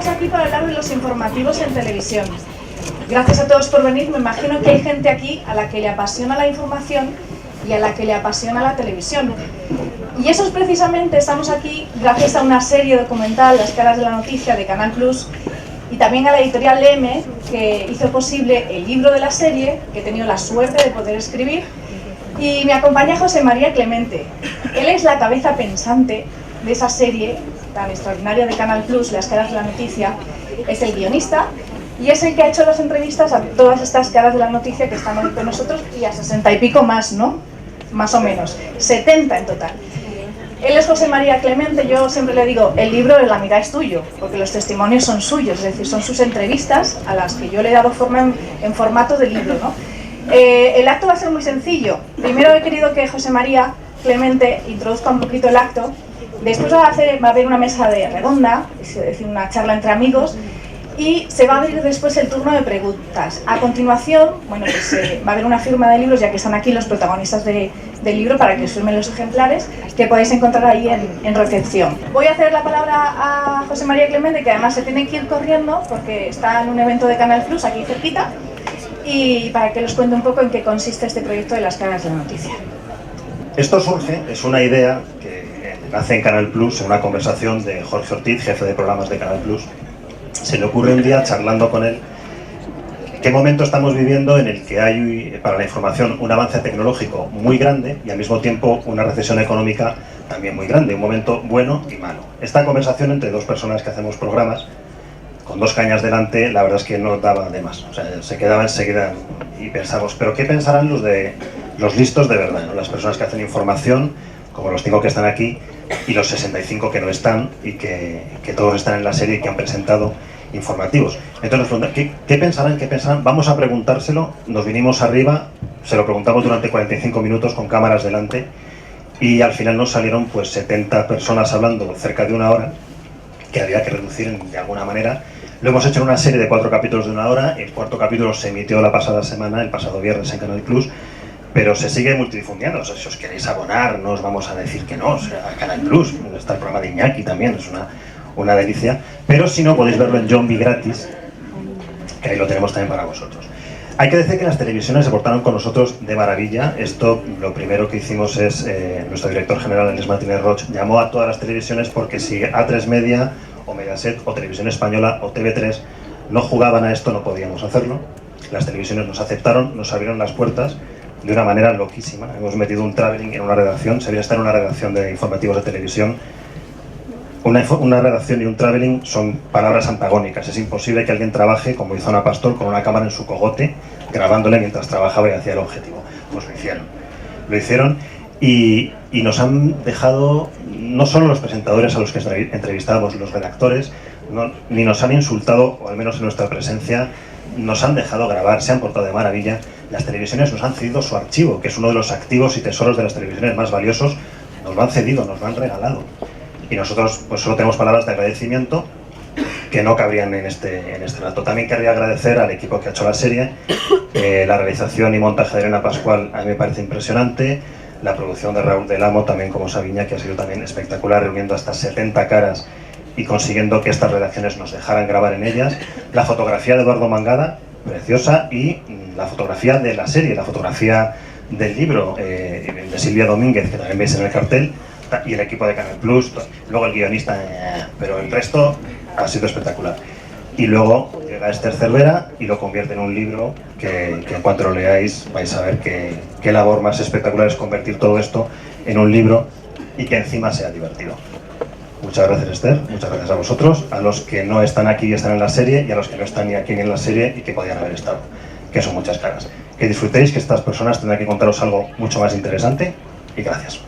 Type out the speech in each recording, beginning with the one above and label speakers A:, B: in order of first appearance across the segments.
A: estamos aquí para hablar de los informativos en televisión. Gracias a todos por venir. Me imagino que hay gente aquí a la que le apasiona la información y a la que le apasiona la televisión. Y eso es precisamente, estamos aquí gracias a una serie documental, Las caras de la noticia, de Canal Plus, y también a la editorial Leme, que hizo posible el libro de la serie, que he tenido la suerte de poder escribir. Y me acompaña José María Clemente. Él es la cabeza pensante de esa serie tan extraordinaria de Canal Plus, Las caras de la noticia. Es el guionista y es el que ha hecho las entrevistas a todas estas caras de la noticia que están hoy con nosotros, y a 60 y pico más, ¿no? Más o menos, 70 en total. Él es José María Clemente. Yo siempre le digo, el libro de la mitad es tuyo, porque los testimonios son suyos, es decir, son sus entrevistas a las que yo le he dado forma en formato de libro, ¿no? El acto va a ser muy sencillo. Primero he querido que José María Clemente introduzca un poquito el acto. Después va a haber una mesa de redonda, es decir, una charla entre amigos, y se va a abrir después el turno de preguntas. A continuación, bueno, pues va a haber una firma de libros, ya que están aquí los protagonistas del libro, para que os firmen los ejemplares, que podéis encontrar ahí en recepción. Voy a hacer la palabra a José María Clemente, que además se tiene que ir corriendo porque está en un evento de Canal Plus aquí cerquita, y para que os cuente un poco en qué consiste este proyecto de Las caras de la noticia.
B: Esto surge, es una idea que nace en Canal Plus, en una conversación de Jorge Ortiz, jefe de programas de Canal Plus. Se le ocurre un día, charlando con él, qué momento estamos viviendo en el que hay para la información un avance tecnológico muy grande y al mismo tiempo una recesión económica también muy grande, un momento bueno y malo. Esta conversación entre dos personas que hacemos programas, con dos cañas delante, la verdad es que no daba de más. O sea, se quedaba enseguida y pensamos, ¿pero qué pensarán los listos de verdad, ¿no? Las personas que hacen información, como los 5 que están aquí, y los 65 que no están, y que todos están en la serie y que han presentado informativos. Entonces nos preguntan, ¿qué pensarán? ¿Qué pensarán? Vamos a preguntárselo. Nos vinimos arriba, se lo preguntamos durante 45 minutos con cámaras delante, y al final nos salieron pues 70 personas hablando cerca de una hora, que había que reducir de alguna manera. Lo hemos hecho en una serie de 4 capítulos de una hora. El 4º capítulo se emitió la pasada semana, el pasado viernes, en Canal Plus, pero se sigue multidifundiendo. O sea, si os queréis abonar, no os vamos a decir que no. O sea, a Canal Plus, está el programa de Iñaki también, es una delicia. Pero si no, podéis verlo en Yombi gratis, que ahí lo tenemos también para vosotros. Hay que decir que las televisiones se portaron con nosotros de maravilla. Esto, lo primero que hicimos es, nuestro director general, Andrés Martínez Roig, llamó a todas las televisiones, porque si A3 Media, o Mediaset, o Televisión Española, o TV3 no jugaban a esto, no podíamos hacerlo. Las televisiones nos aceptaron, nos abrieron las puertas de una manera loquísima. Hemos metido un traveling en una redacción, se debería estar en una redacción de informativos de televisión. Una redacción y un traveling son palabras antagónicas. Es imposible que alguien trabaje, como hizo Ana Pastor, con una cámara en su cogote, grabándole mientras trabajaba y hacía el objetivo. Pues lo hicieron. Lo hicieron y nos han dejado, no solo los presentadores a los que entrevistábamos, los redactores, ni nos han insultado, o al menos en nuestra presencia, nos han dejado grabar, se han portado de maravilla. Las televisiones nos han cedido su archivo, que es uno de los activos y tesoros de las televisiones más valiosos. Nos lo han cedido, nos lo han regalado. Y nosotros pues solo tenemos palabras de agradecimiento que no cabrían en este rato. También querría agradecer al equipo que ha hecho la serie. La realización y montaje de Elena Pascual a mí me parece impresionante. La producción de Raúl del Amo, también como Sabiña, que ha sido también espectacular, reuniendo hasta 70 caras y consiguiendo que estas redacciones nos dejaran grabar en ellas. La fotografía de Eduardo Mangada, preciosa, y la fotografía de la serie, la fotografía del libro de Silvia Domínguez, que también veis en el cartel, y el equipo de Canal Plus, luego el guionista, pero el resto ha sido espectacular. Y luego llega Esther Cervera y lo convierte en un libro que en cuanto lo leáis vais a ver qué labor más espectacular es convertir todo esto en un libro y que encima sea divertido. Muchas gracias, Esther, muchas gracias a vosotros, a los que no están aquí y están en la serie, y a los que no están ni aquí ni en la serie y que podían haber estado, que son muchas caras. Que disfrutéis, que estas personas tendrán que contaros algo mucho más interesante, y gracias.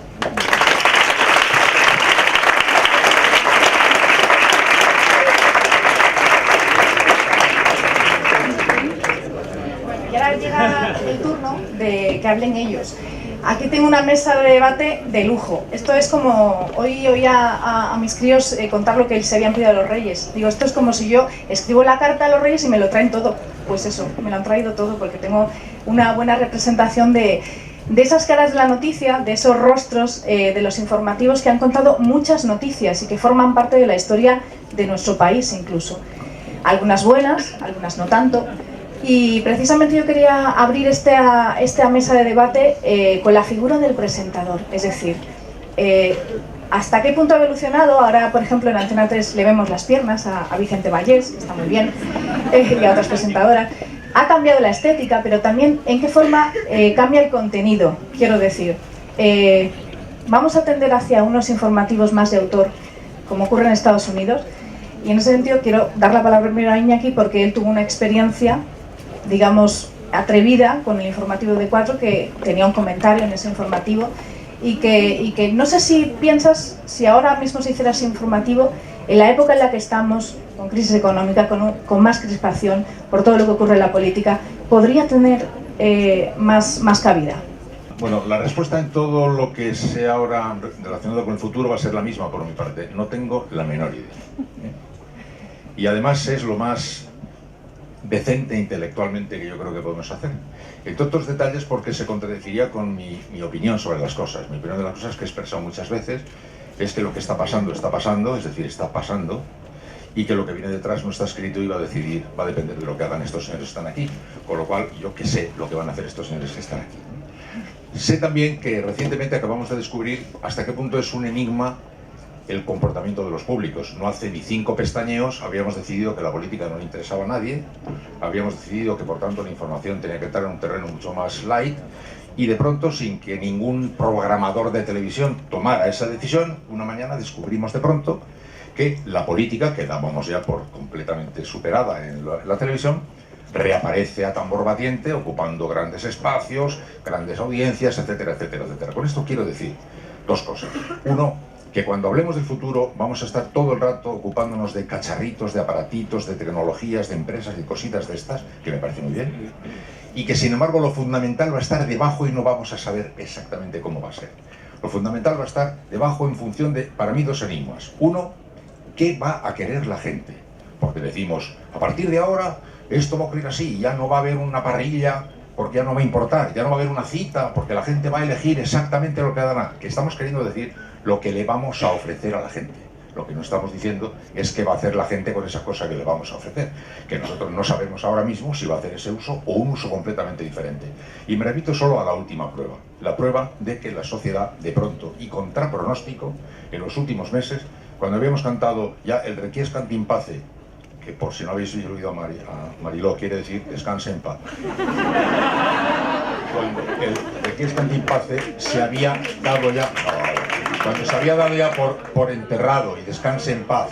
A: Y ahora llega el turno de que hablen ellos. Aquí tengo una mesa de debate de lujo. Esto es como, hoy oía a mis críos contar lo que se habían pedido a los reyes. Digo, esto es como si yo escribo la carta a los reyes y me lo traen todo. Pues eso, me lo han traído todo, porque tengo una buena representación de de esas caras de la noticia, de esos rostros de los informativos que han contado muchas noticias y que forman parte de la historia de nuestro país incluso. Algunas buenas, algunas no tanto. Y precisamente yo quería abrir esta mesa de debate con la figura del presentador, es decir, ¿hasta qué punto ha evolucionado? Ahora, por ejemplo, en Antena 3 le vemos las piernas a Vicente Vallés, que está muy bien, y a otras presentadoras. Ha cambiado la estética, pero también en qué forma cambia el contenido, quiero decir. Vamos a tender hacia unos informativos más de autor, como ocurre en Estados Unidos, y en ese sentido quiero dar la palabra primero a Iñaki porque él tuvo una experiencia, digamos, atrevida con el informativo de 4, que tenía un comentario en ese informativo, y que no sé si piensas, si ahora mismo se hiciera ese informativo, en la época en la que estamos, con crisis económica, con más crispación, por todo lo que ocurre en la política, ¿podría tener más cabida?
C: Bueno, la respuesta en todo lo que sea ahora relacionado con el futuro va a ser la misma por mi parte. No tengo la menor idea. Y además es lo más decente intelectualmente que yo creo que podemos hacer. Entre otros detalles porque se contradeciría con mi opinión sobre las cosas. Mi opinión de las cosas que he expresado muchas veces es que lo que está pasando, es decir, está pasando, y que lo que viene detrás no está escrito y va a depender de lo que hagan estos señores que están aquí. Con lo cual, yo que sé lo que van a hacer estos señores que están aquí. Sé también que recientemente acabamos de descubrir hasta qué punto es un enigma el comportamiento de los públicos. No hace ni 5 pestañeos habíamos decidido que la política no le interesaba a nadie, habíamos decidido que por tanto la información tenía que estar en un terreno mucho más light, y de pronto, sin que ningún programador de televisión tomara esa decisión, una mañana descubrimos de pronto que la política, que dábamos ya por completamente superada en la televisión, reaparece a tambor batiente, ocupando grandes espacios, grandes audiencias, etcétera, etcétera, etcétera. Con esto quiero decir 2 cosas. Uno, que cuando hablemos del futuro vamos a estar todo el rato ocupándonos de cacharritos, de aparatitos, de tecnologías, de empresas y cositas de estas, que me parece muy bien, y que sin embargo lo fundamental va a estar debajo y no vamos a saber exactamente cómo va a ser. Lo fundamental va a estar debajo en función de, para mí, 2 enigmas. Uno, ¿qué va a querer la gente? Porque decimos, a partir de ahora esto va a ocurrir así, ya no va a haber una parrilla porque ya no va a importar, ya no va a haber una cita porque la gente va a elegir exactamente lo que da la gana. Que estamos queriendo decir lo que le vamos a ofrecer a la gente. Lo que no estamos diciendo es qué va a hacer la gente con esa cosa que le vamos a ofrecer, que nosotros no sabemos ahora mismo si va a hacer ese uso o un uso completamente diferente. Y me remito solo a la última prueba, la prueba de que la sociedad, de pronto y contra pronóstico, en los últimos meses, cuando habíamos cantado ya el Requiescat in pace, que por si no habéis oído a Mariló, quiere decir descanse en paz. Cuando el Requiescat in pace se había dado ya... Cuando se había dado ya por enterrado y descanse en paz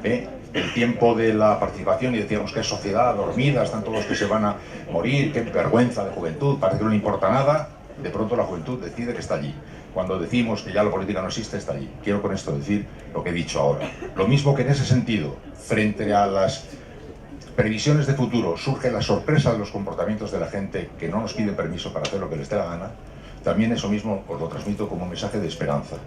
C: el tiempo de la participación, y decíamos que es sociedad dormida, están todos que se van a morir, qué vergüenza de juventud, parece que no le importa nada, de pronto la juventud decide que está allí. Cuando decimos que ya la política no existe, está allí. Quiero con esto decir lo que he dicho ahora. Lo mismo que en ese sentido, frente a las previsiones de futuro, surge la sorpresa de los comportamientos de la gente que no nos pide permiso para hacer lo que les dé la gana. También eso mismo os lo transmito como un mensaje de esperanza.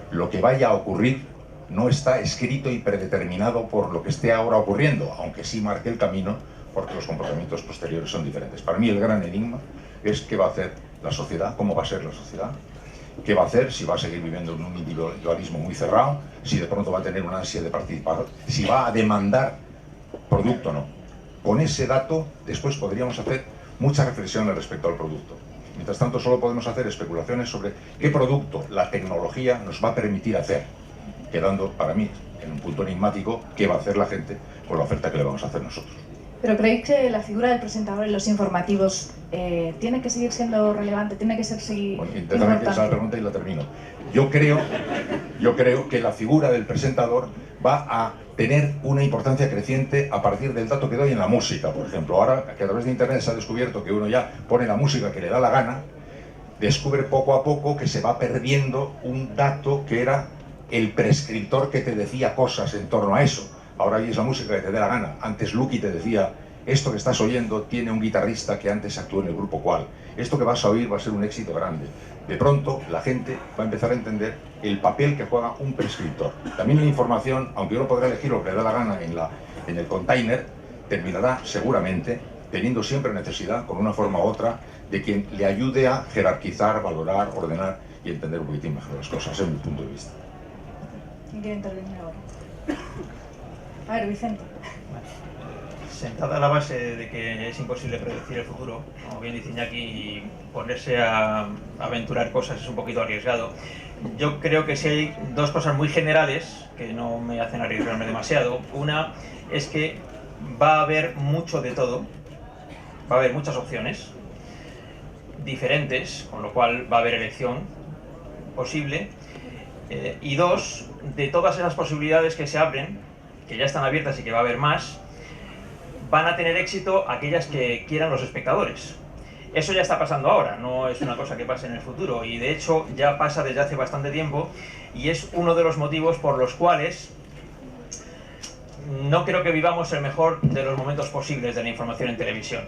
C: Lo que vaya a ocurrir no está escrito y predeterminado por lo que esté ahora ocurriendo, aunque sí marque el camino, porque los comportamientos posteriores son diferentes. Para mí el gran enigma es qué va a hacer la sociedad, cómo va a ser la sociedad, qué va a hacer, si va a seguir viviendo en un individualismo muy cerrado, si de pronto va a tener una ansia de participar, si va a demandar producto o no. Con ese dato después podríamos hacer muchas reflexiones respecto al producto. Mientras tanto, solo podemos hacer especulaciones sobre qué producto la tecnología nos va a permitir hacer, quedando, para mí, en un punto enigmático, qué va a hacer la gente con la oferta que le vamos a hacer nosotros.
A: ¿Pero creéis que la figura del presentador en los informativos tiene que seguir siendo relevante, tiene que ser
C: importante? Esa pregunta y la termino. Yo creo que la figura del presentador va a tener una importancia creciente a partir del dato que doy en la música, por ejemplo. Ahora que a través de internet se ha descubierto que uno ya pone la música que le da la gana, descubre poco a poco que se va perdiendo un dato que era el prescriptor que te decía cosas en torno a eso. Ahora es la música que te dé la gana. Antes Lucky te decía, esto que estás oyendo tiene un guitarrista que antes actuó en el grupo cual. Esto que vas a oír va a ser un éxito grande. De pronto la gente va a empezar a entender el papel que juega un prescriptor. También la información, aunque uno podrá elegir lo que le da la gana en el container, terminará seguramente teniendo siempre necesidad, con una forma u otra, de quien le ayude a jerarquizar, valorar, ordenar y entender un poquitín mejor las cosas, es mi punto de vista.
A: ¿Quién quiere intervenir ahora? A ver, Vicente.
D: Sentada la base de que es imposible predecir el futuro, como bien dice Iñaki, ponerse a aventurar cosas es un poquito arriesgado. Yo creo que sí hay dos cosas muy generales que no me hacen arriesgarme demasiado. Una es que va a haber mucho de todo, va a haber muchas opciones diferentes, con lo cual va a haber elección posible. Y dos, de todas esas posibilidades que se abren, que ya están abiertas y que va a haber más, van a tener éxito aquellas que quieran los espectadores. Eso ya está pasando ahora, no es una cosa que pase en el futuro, y de hecho ya pasa desde hace bastante tiempo, y es uno de los motivos por los cuales no creo que vivamos el mejor de los momentos posibles de la información en televisión.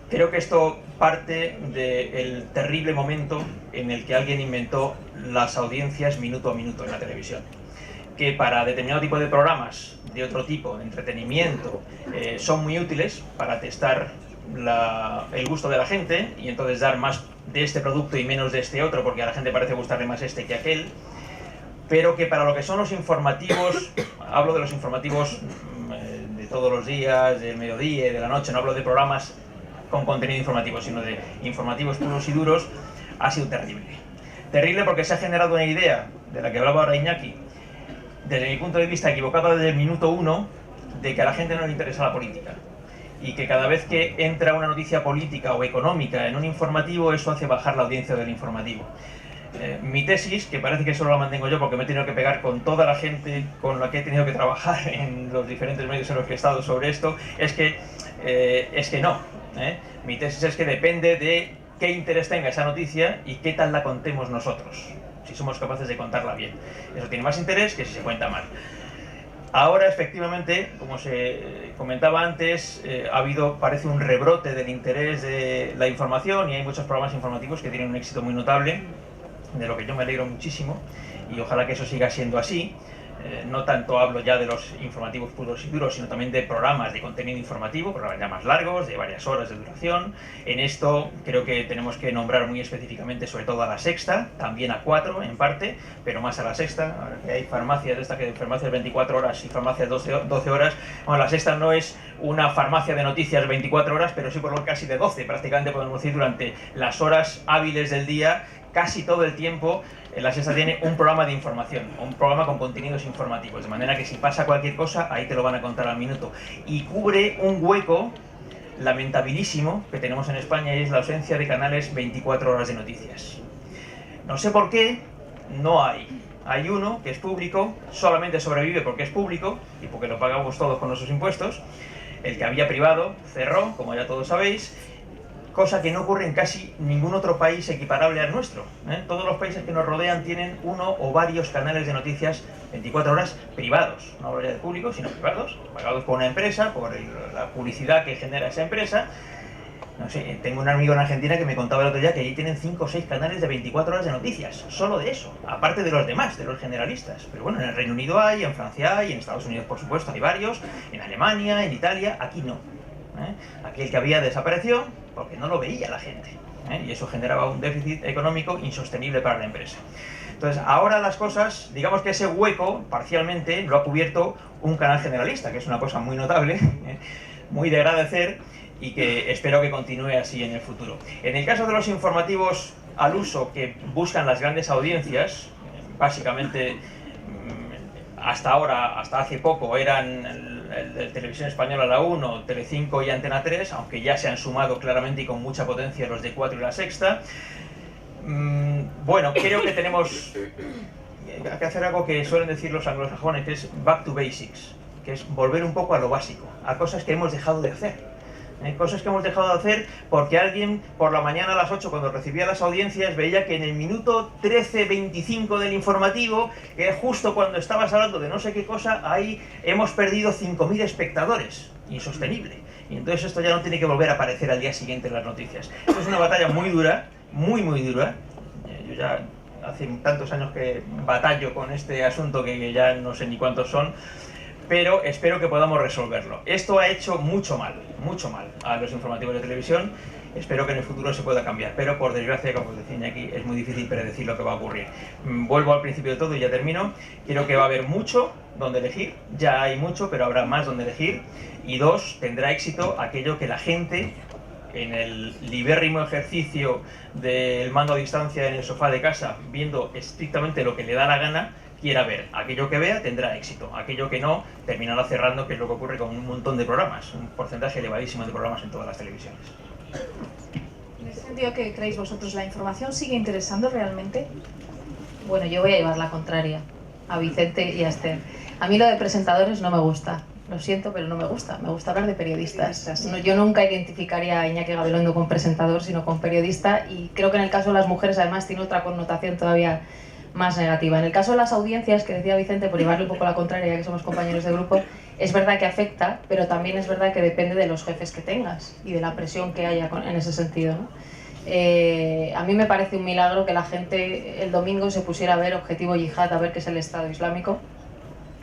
D: Creo que esto parte del terrible momento en el que alguien inventó las audiencias minuto a minuto en la televisión, que para determinado tipo de programas de otro tipo, de entretenimiento, son muy útiles para testar el gusto de la gente y entonces dar más de este producto y menos de este otro, porque a la gente parece gustarle más este que aquel, pero que para lo que son los informativos, hablo de los informativos de todos los días, del mediodía y de la noche, no hablo de programas con contenido informativo, sino de informativos puros y duros, ha sido terrible. Terrible porque se ha generado una idea, de la que hablaba ahora Iñaki, desde mi punto de vista equivocada desde el minuto uno, de que a la gente no le interesa la política. Y que cada vez que entra una noticia política o económica en un informativo, eso hace bajar la audiencia del informativo. Mi tesis, que parece que solo la mantengo yo porque me he tenido que pegar con toda la gente con la que he tenido que trabajar en los diferentes medios en los que he estado sobre esto, es que no. Mi tesis es que depende de qué interés tenga esa noticia y qué tal la contemos nosotros, si somos capaces de contarla bien. Eso tiene más interés que si se cuenta mal. Ahora, efectivamente, como se comentaba antes, ha habido, parece, un rebrote del interés de la información y hay muchos programas informativos que tienen un éxito muy notable, de lo que yo me alegro muchísimo y ojalá que eso siga siendo así. No tanto hablo ya de los informativos puros y duros, sino también de programas de contenido informativo, programas ya más largos, de varias horas de duración. En esto creo que tenemos que nombrar muy específicamente sobre todo a La Sexta, también a 4 en parte, pero más a La Sexta. Ahora que hay farmacias, farmacias 24 horas y farmacias 12 horas, bueno, La Sexta no es una farmacia de noticias 24 horas, pero sí por lo casi de 12, prácticamente podemos decir durante las horas hábiles del día, casi todo el tiempo. La Sexta tiene un programa de información, un programa con contenidos informativos, de manera que si pasa cualquier cosa, ahí te lo van a contar al minuto. Y cubre un hueco lamentabilísimo que tenemos en España, y es la ausencia de canales 24 horas de noticias. No sé por qué, no hay. Hay uno que es público, solamente sobrevive porque es público y porque lo pagamos todos con nuestros impuestos. El que había privado cerró, como ya todos sabéis, cosa que no ocurre en casi ningún otro país equiparable al nuestro. Todos los países que nos rodean tienen uno o varios canales de noticias 24 horas privados, no hablo ya de públicos, sino privados, pagados por una empresa, por la publicidad que genera esa empresa. No sé, tengo un amigo en Argentina que me contaba el otro día que allí tienen 5 o 6 canales de 24 horas de noticias, solo de eso, aparte de los demás, de los generalistas. Pero bueno, en el Reino Unido hay, en Francia hay, en Estados Unidos por supuesto hay varios, en Alemania, en Italia, aquí no. Aquí el que había desapareció porque no lo veía la gente, y eso generaba un déficit económico insostenible para la empresa. Entonces ahora las cosas, digamos que ese hueco parcialmente lo ha cubierto un canal generalista, que es una cosa muy notable, muy de agradecer y que espero que continúe así en el futuro. En el caso de los informativos al uso que buscan las grandes audiencias, básicamente hasta ahora, hasta hace poco, eran el de Televisión Española, la 1, Telecinco y Antena 3, aunque ya se han sumado claramente y con mucha potencia los de 4 y La Sexta. Bueno, creo que tenemos que hacer algo que suelen decir los anglosajones, que es back to basics, que es volver un poco a lo básico, a cosas que hemos dejado de hacer. Cosas que hemos dejado de hacer porque alguien por la mañana a las 8, cuando recibía las audiencias, veía que en el minuto 13:25 del informativo, que es justo cuando estabas hablando de no sé qué cosa, ahí hemos perdido 5.000 espectadores. Insostenible. Y entonces esto ya no tiene que volver a aparecer al día siguiente en las noticias. Esto es una batalla muy dura, muy dura. Yo ya hace tantos años que batallo con este asunto que ya no sé ni cuántos son, pero espero que podamos resolverlo. Esto ha hecho mucho mal a los informativos de televisión. Espero que en el futuro se pueda cambiar, pero por desgracia, como decía Iñaki, es muy difícil predecir lo que va a ocurrir. Vuelvo al principio de todo y ya termino. Creo que va a haber mucho donde elegir, ya hay mucho, pero habrá más donde elegir. Y dos, tendrá éxito aquello que la gente, en el libérrimo ejercicio del mando a distancia en el sofá de casa, viendo estrictamente lo que le da la gana, quiera ver. Aquello que vea tendrá éxito, aquello que no terminará cerrando, que es lo que ocurre con un montón de programas, un porcentaje elevadísimo de programas en todas las televisiones.
A: ¿En ese sentido qué creéis vosotros? ¿La información sigue interesando realmente?
E: Bueno, yo voy a llevar la contraria a Vicente y a Esther. A mí lo de presentadores no me gusta. Lo siento, pero no me gusta. Me gusta hablar de periodistas. No, yo nunca identificaría a Iñaki Gabilondo con presentador, sino con periodista. Y creo que en el caso de las mujeres, además, tiene otra connotación todavía más negativa. En el caso de las audiencias, que decía Vicente, por llevarle un poco la contraria, ya que somos compañeros de grupo, es verdad que afecta, pero también es verdad que depende de los jefes que tengas y de la presión que haya en ese sentido, ¿no? A mí me parece un milagro que la gente el domingo se pusiera a ver Objetivo Yihad, a ver qué es el Estado Islámico.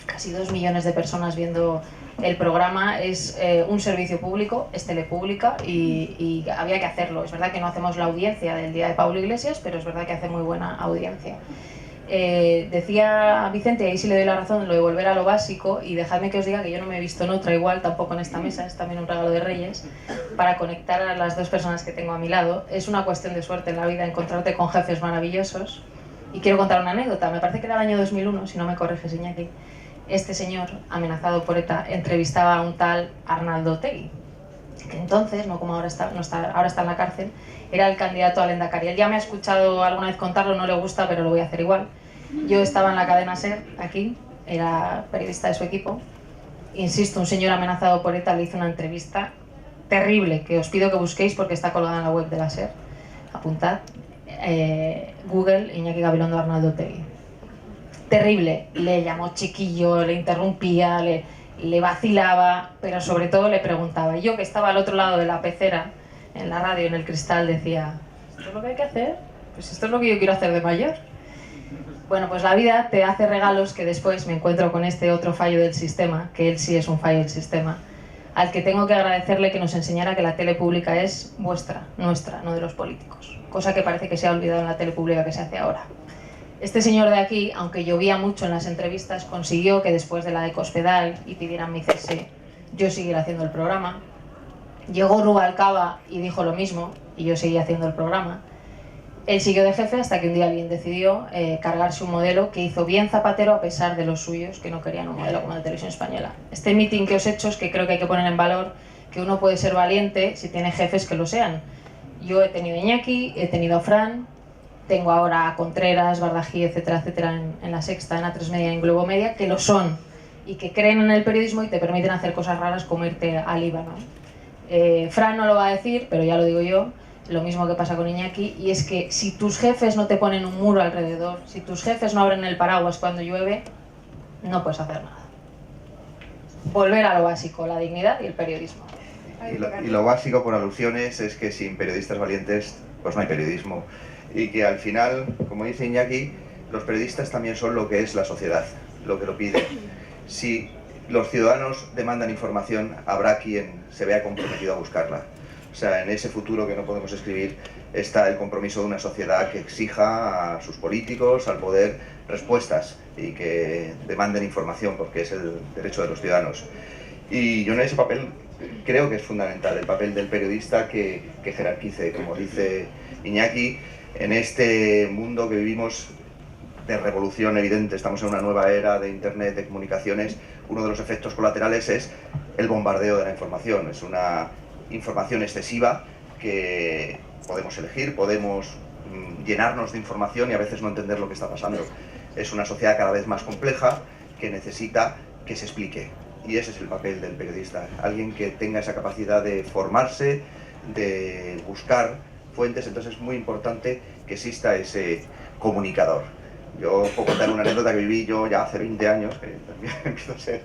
E: Casi 2 millones de personas viendo el programa. Es un servicio público, es telepública y había que hacerlo. Es verdad que no hacemos la audiencia del día de Pablo Iglesias, pero es verdad que hace muy buena audiencia. Decía Vicente, y ahí sí le doy la razón, lo de volver a lo básico, y dejadme que os diga que yo no me he visto en otra igual, tampoco en esta mesa, es también un regalo de Reyes, para conectar a las dos personas que tengo a mi lado. Es una cuestión de suerte en la vida encontrarte con jefes maravillosos, y quiero contar una anécdota. Me parece que era el año 2001, si no me corriges, Iñaki. Este señor, amenazado por ETA, entrevistaba a un tal Arnaldo Otegi, que entonces, no como ahora está, ahora está en la cárcel, era el candidato al Lehendakari. Él ya me ha escuchado alguna vez contarlo, no le gusta, pero lo voy a hacer igual. Yo estaba en la cadena SER, aquí, era periodista de su equipo. Insisto, un señor amenazado por ETA le hizo una entrevista terrible, que os pido que busquéis porque está colgada en la web de la SER. Apuntad, Google, Iñaki Gabilondo, Arnaldo Otegi. Terrible, le llamó chiquillo, le interrumpía, le vacilaba, pero sobre todo le preguntaba. Y yo, que estaba al otro lado de la pecera, en la radio, en el cristal, decía: ¿esto es lo que hay que hacer? Pues esto es lo que yo quiero hacer de mayor. Bueno, pues la vida te hace regalos que después me encuentro con este otro fallo del sistema, que él sí es un fallo del sistema, al que tengo que agradecerle que nos enseñara que la tele pública es vuestra, nuestra, no de los políticos. Cosa que parece que se ha olvidado en la tele pública que se hace ahora. Este señor de aquí, aunque llovía mucho en las entrevistas, consiguió que después de la de Cospedal y pidieran mi cese, yo siguiera haciendo el programa. Llegó Rubalcaba y dijo lo mismo, y yo seguía haciendo el programa. Él siguió de jefe hasta que un día alguien decidió cargarse un modelo que hizo bien Zapatero a pesar de los suyos, que no querían un modelo como el de Televisión Española. Este meeting que os he hecho es que creo que hay que poner en valor que uno puede ser valiente si tiene jefes que lo sean. Yo he tenido a Iñaki, he tenido a Fran, tengo ahora a Contreras, Bardají, etcétera, etcétera, en La Sexta, en A3 Media, en Globo Media, que lo son y que creen en el periodismo y te permiten hacer cosas raras como irte al Líbano. Fran no lo va a decir, pero ya lo digo yo, lo mismo que pasa con Iñaki, y es que si tus jefes no te ponen un muro alrededor, si tus jefes no abren el paraguas cuando llueve, no puedes hacer nada. Volver a lo básico, la dignidad y el periodismo.
F: Y lo básico, por alusiones, es que sin periodistas valientes, pues no hay periodismo. Y que al final, como dice Iñaki, los periodistas también son lo que es la sociedad, lo que lo pide. Si los ciudadanos demandan información, habrá quien se vea comprometido a buscarla. O sea, en ese futuro que no podemos escribir está el compromiso de una sociedad que exija a sus políticos, al poder, respuestas y que demanden información, porque es el derecho de los ciudadanos. Y yo en ese papel creo que es fundamental, el papel del periodista que jerarquice, como dice Iñaki. En este mundo que vivimos de revolución evidente, estamos en una nueva era de internet, de comunicaciones, uno de los efectos colaterales es el bombardeo de la información. Es una información excesiva que podemos elegir, podemos llenarnos de información y a veces no entender lo que está pasando. Es una sociedad cada vez más compleja que necesita que se explique. Y ese es el papel del periodista, alguien que tenga esa capacidad de formarse, de buscar fuentes. Entonces es muy importante que exista ese comunicador. Yo puedo contar una anécdota que viví yo ya hace 20 años, que también empezó a ser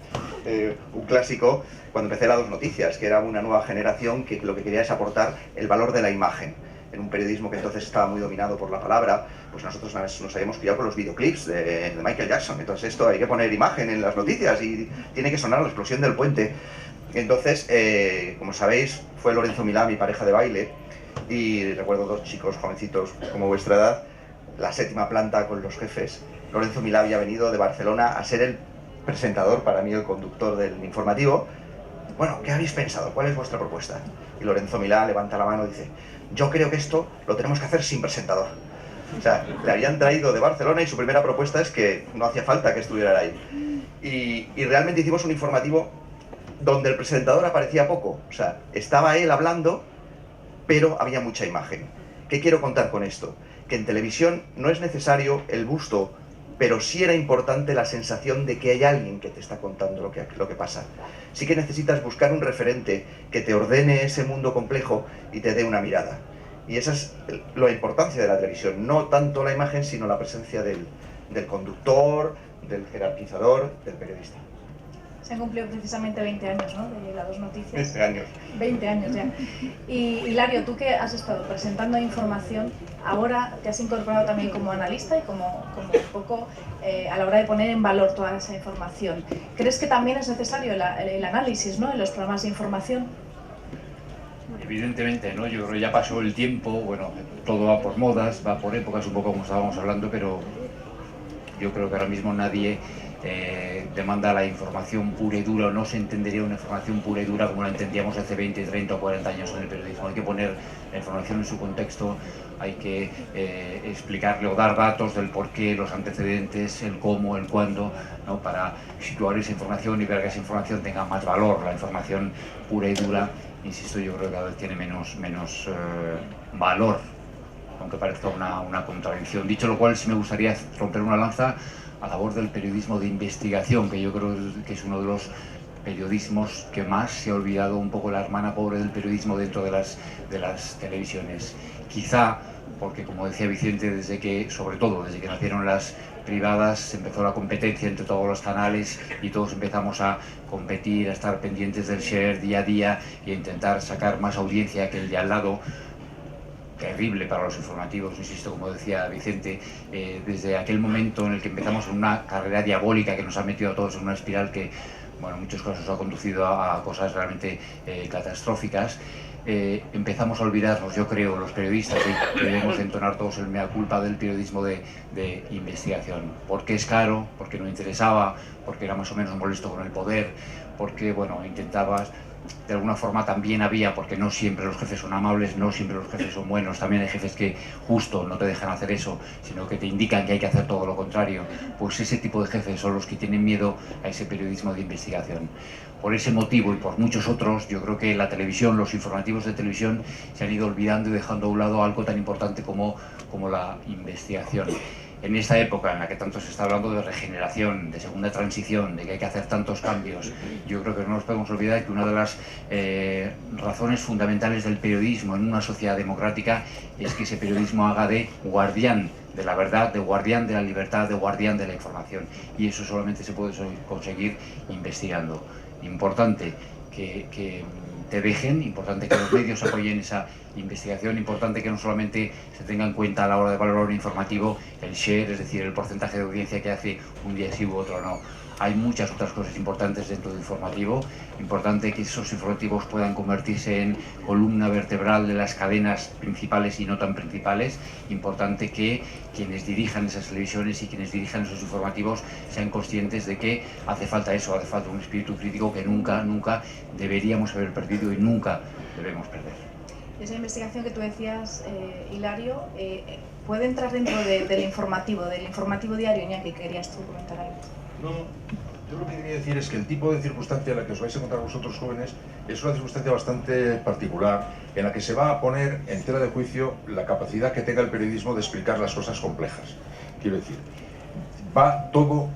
F: un clásico, cuando empecé las Dos Noticias, que era una nueva generación que lo que quería es aportar el valor de la imagen. En un periodismo que entonces estaba muy dominado por la palabra, pues nosotros nos habíamos pillado con los videoclips de Michael Jackson. Entonces esto hay que poner imagen en las noticias y tiene que sonar la explosión del puente. Entonces, como sabéis, fue Lorenzo Milá, mi pareja de baile, y recuerdo dos chicos jovencitos como vuestra edad, la 7ª planta con los jefes. Lorenzo Milá había venido de Barcelona a ser el presentador, para mí el conductor del informativo. Bueno, ¿qué habéis pensado? ¿Cuál es vuestra propuesta? Y Lorenzo Milá levanta la mano y dice: yo creo que esto lo tenemos que hacer sin presentador. O sea, le habían traído de Barcelona y su primera propuesta es que no hacía falta que estuviera ahí. Y realmente hicimos un informativo donde el presentador aparecía poco. O sea, estaba él hablando, pero había mucha imagen. ¿Qué quiero contar con esto? Que en televisión no es necesario el busto, pero sí era importante la sensación de que hay alguien que te está contando lo que pasa. Sí que necesitas buscar un referente que te ordene ese mundo complejo y te dé una mirada. Y esa es la importancia de la televisión, no tanto la imagen, sino la presencia del conductor, del jerarquizador, del periodista.
A: Se han cumplido precisamente 20 años, ¿no?, de las dos noticias.
F: 20 años.
A: 20 años ya. Y Hilario, tú que has estado presentando información, ahora te has incorporado también como analista y como un poco a la hora de poner en valor toda esa información. ¿Crees que también es necesario el análisis, ¿no?, en los programas de información?
G: Evidentemente, ¿no? Yo creo que ya pasó el tiempo, bueno, todo va por modas, va por épocas, un poco como estábamos hablando, pero yo creo que ahora mismo nadie demanda la información pura y dura, o no se entendería una información pura y dura como la entendíamos hace 20, 30 o 40 años en el periodismo. Hay que poner la información en su contexto, hay que explicarle o dar datos del porqué, los antecedentes, el cómo, el cuándo, ¿no?, para situar esa información y ver que esa información tenga más valor. La información pura y dura, insisto, yo creo que cada vez tiene menos valor, aunque parezca una contradicción. Dicho lo cual, sí me gustaría romper una lanza a favor del periodismo de investigación, que yo creo que es uno de los periodismos que más se ha olvidado, un poco la hermana pobre del periodismo dentro de las televisiones. Quizá porque, como decía Vicente, sobre todo desde que nacieron las privadas, se empezó la competencia entre todos los canales y todos empezamos a competir, a estar pendientes del share día a día y a intentar sacar más audiencia que el de al lado. Terrible para los informativos, insisto, como decía Vicente, desde aquel momento en el que empezamos en una carrera diabólica que nos ha metido a todos en una espiral que, bueno, en muchos casos ha conducido a cosas realmente catastróficas. Empezamos a olvidarnos, yo creo, los periodistas, y debemos entonar todos el mea culpa del periodismo de investigación. Porque es caro, porque no interesaba, porque era más o menos molesto con el poder, porque, bueno, intentabas... De alguna forma también había, porque no siempre los jefes son amables, no siempre los jefes son buenos, también hay jefes que justo no te dejan hacer eso, sino que te indican que hay que hacer todo lo contrario. Pues ese tipo de jefes son los que tienen miedo a ese periodismo de investigación. Por ese motivo y por muchos otros, yo creo que la televisión, los informativos de televisión se han ido olvidando y dejando a un lado algo tan importante como la investigación. En esta época en la que tanto se está hablando de regeneración, de segunda transición, de que hay que hacer tantos cambios, yo creo que no nos podemos olvidar que una de las razones fundamentales del periodismo en una sociedad democrática es que ese periodismo haga de guardián de la verdad, de guardián de la libertad, de guardián de la información. Y eso solamente se puede conseguir investigando. Importante que te dejen, importante que los medios apoyen esa investigación, importante que no solamente se tenga en cuenta a la hora de valorar un informativo el share, es decir, el porcentaje de audiencia que hace un día sí u otro no. Hay muchas otras cosas importantes dentro del informativo, importante que esos informativos puedan convertirse en columna vertebral de las cadenas principales y no tan principales, importante que quienes dirijan esas televisiones y quienes dirijan esos informativos sean conscientes de que hace falta eso, hace falta un espíritu crítico que nunca deberíamos haber perdido y nunca debemos perder.
A: Esa investigación que tú decías, Hilario, ¿puede entrar dentro del informativo diario, Iñaki? ¿Querías tú comentar algo?
C: No, yo lo que quería decir es que el tipo de circunstancia en la que os vais a encontrar vosotros jóvenes es una circunstancia bastante particular en la que se va a poner en tela de juicio la capacidad que tenga el periodismo de explicar las cosas complejas. Quiero decir, va todo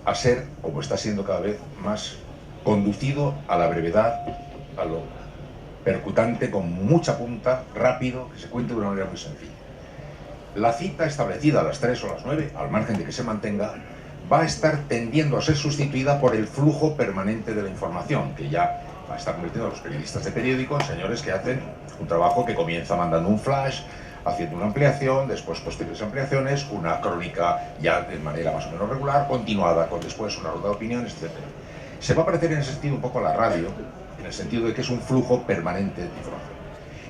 C: a ser, como está siendo cada vez más, conducido a la brevedad, a lo percutante, con mucha punta, rápido, que se cuente de una manera muy sencilla. La cita establecida a las 3 o las 9, al margen de que se mantenga, va a estar tendiendo a ser sustituida por el flujo permanente de la información, que ya va a estar convirtiendo a los periodistas de periódicos, señores que hacen un trabajo que comienza mandando un flash, haciendo una ampliación, después posteriores ampliaciones, una crónica ya de manera más o menos regular, continuada con después una ronda de opiniones, etc. Se va a parecer en ese sentido un poco a la radio, en el sentido de que es un flujo permanente de información.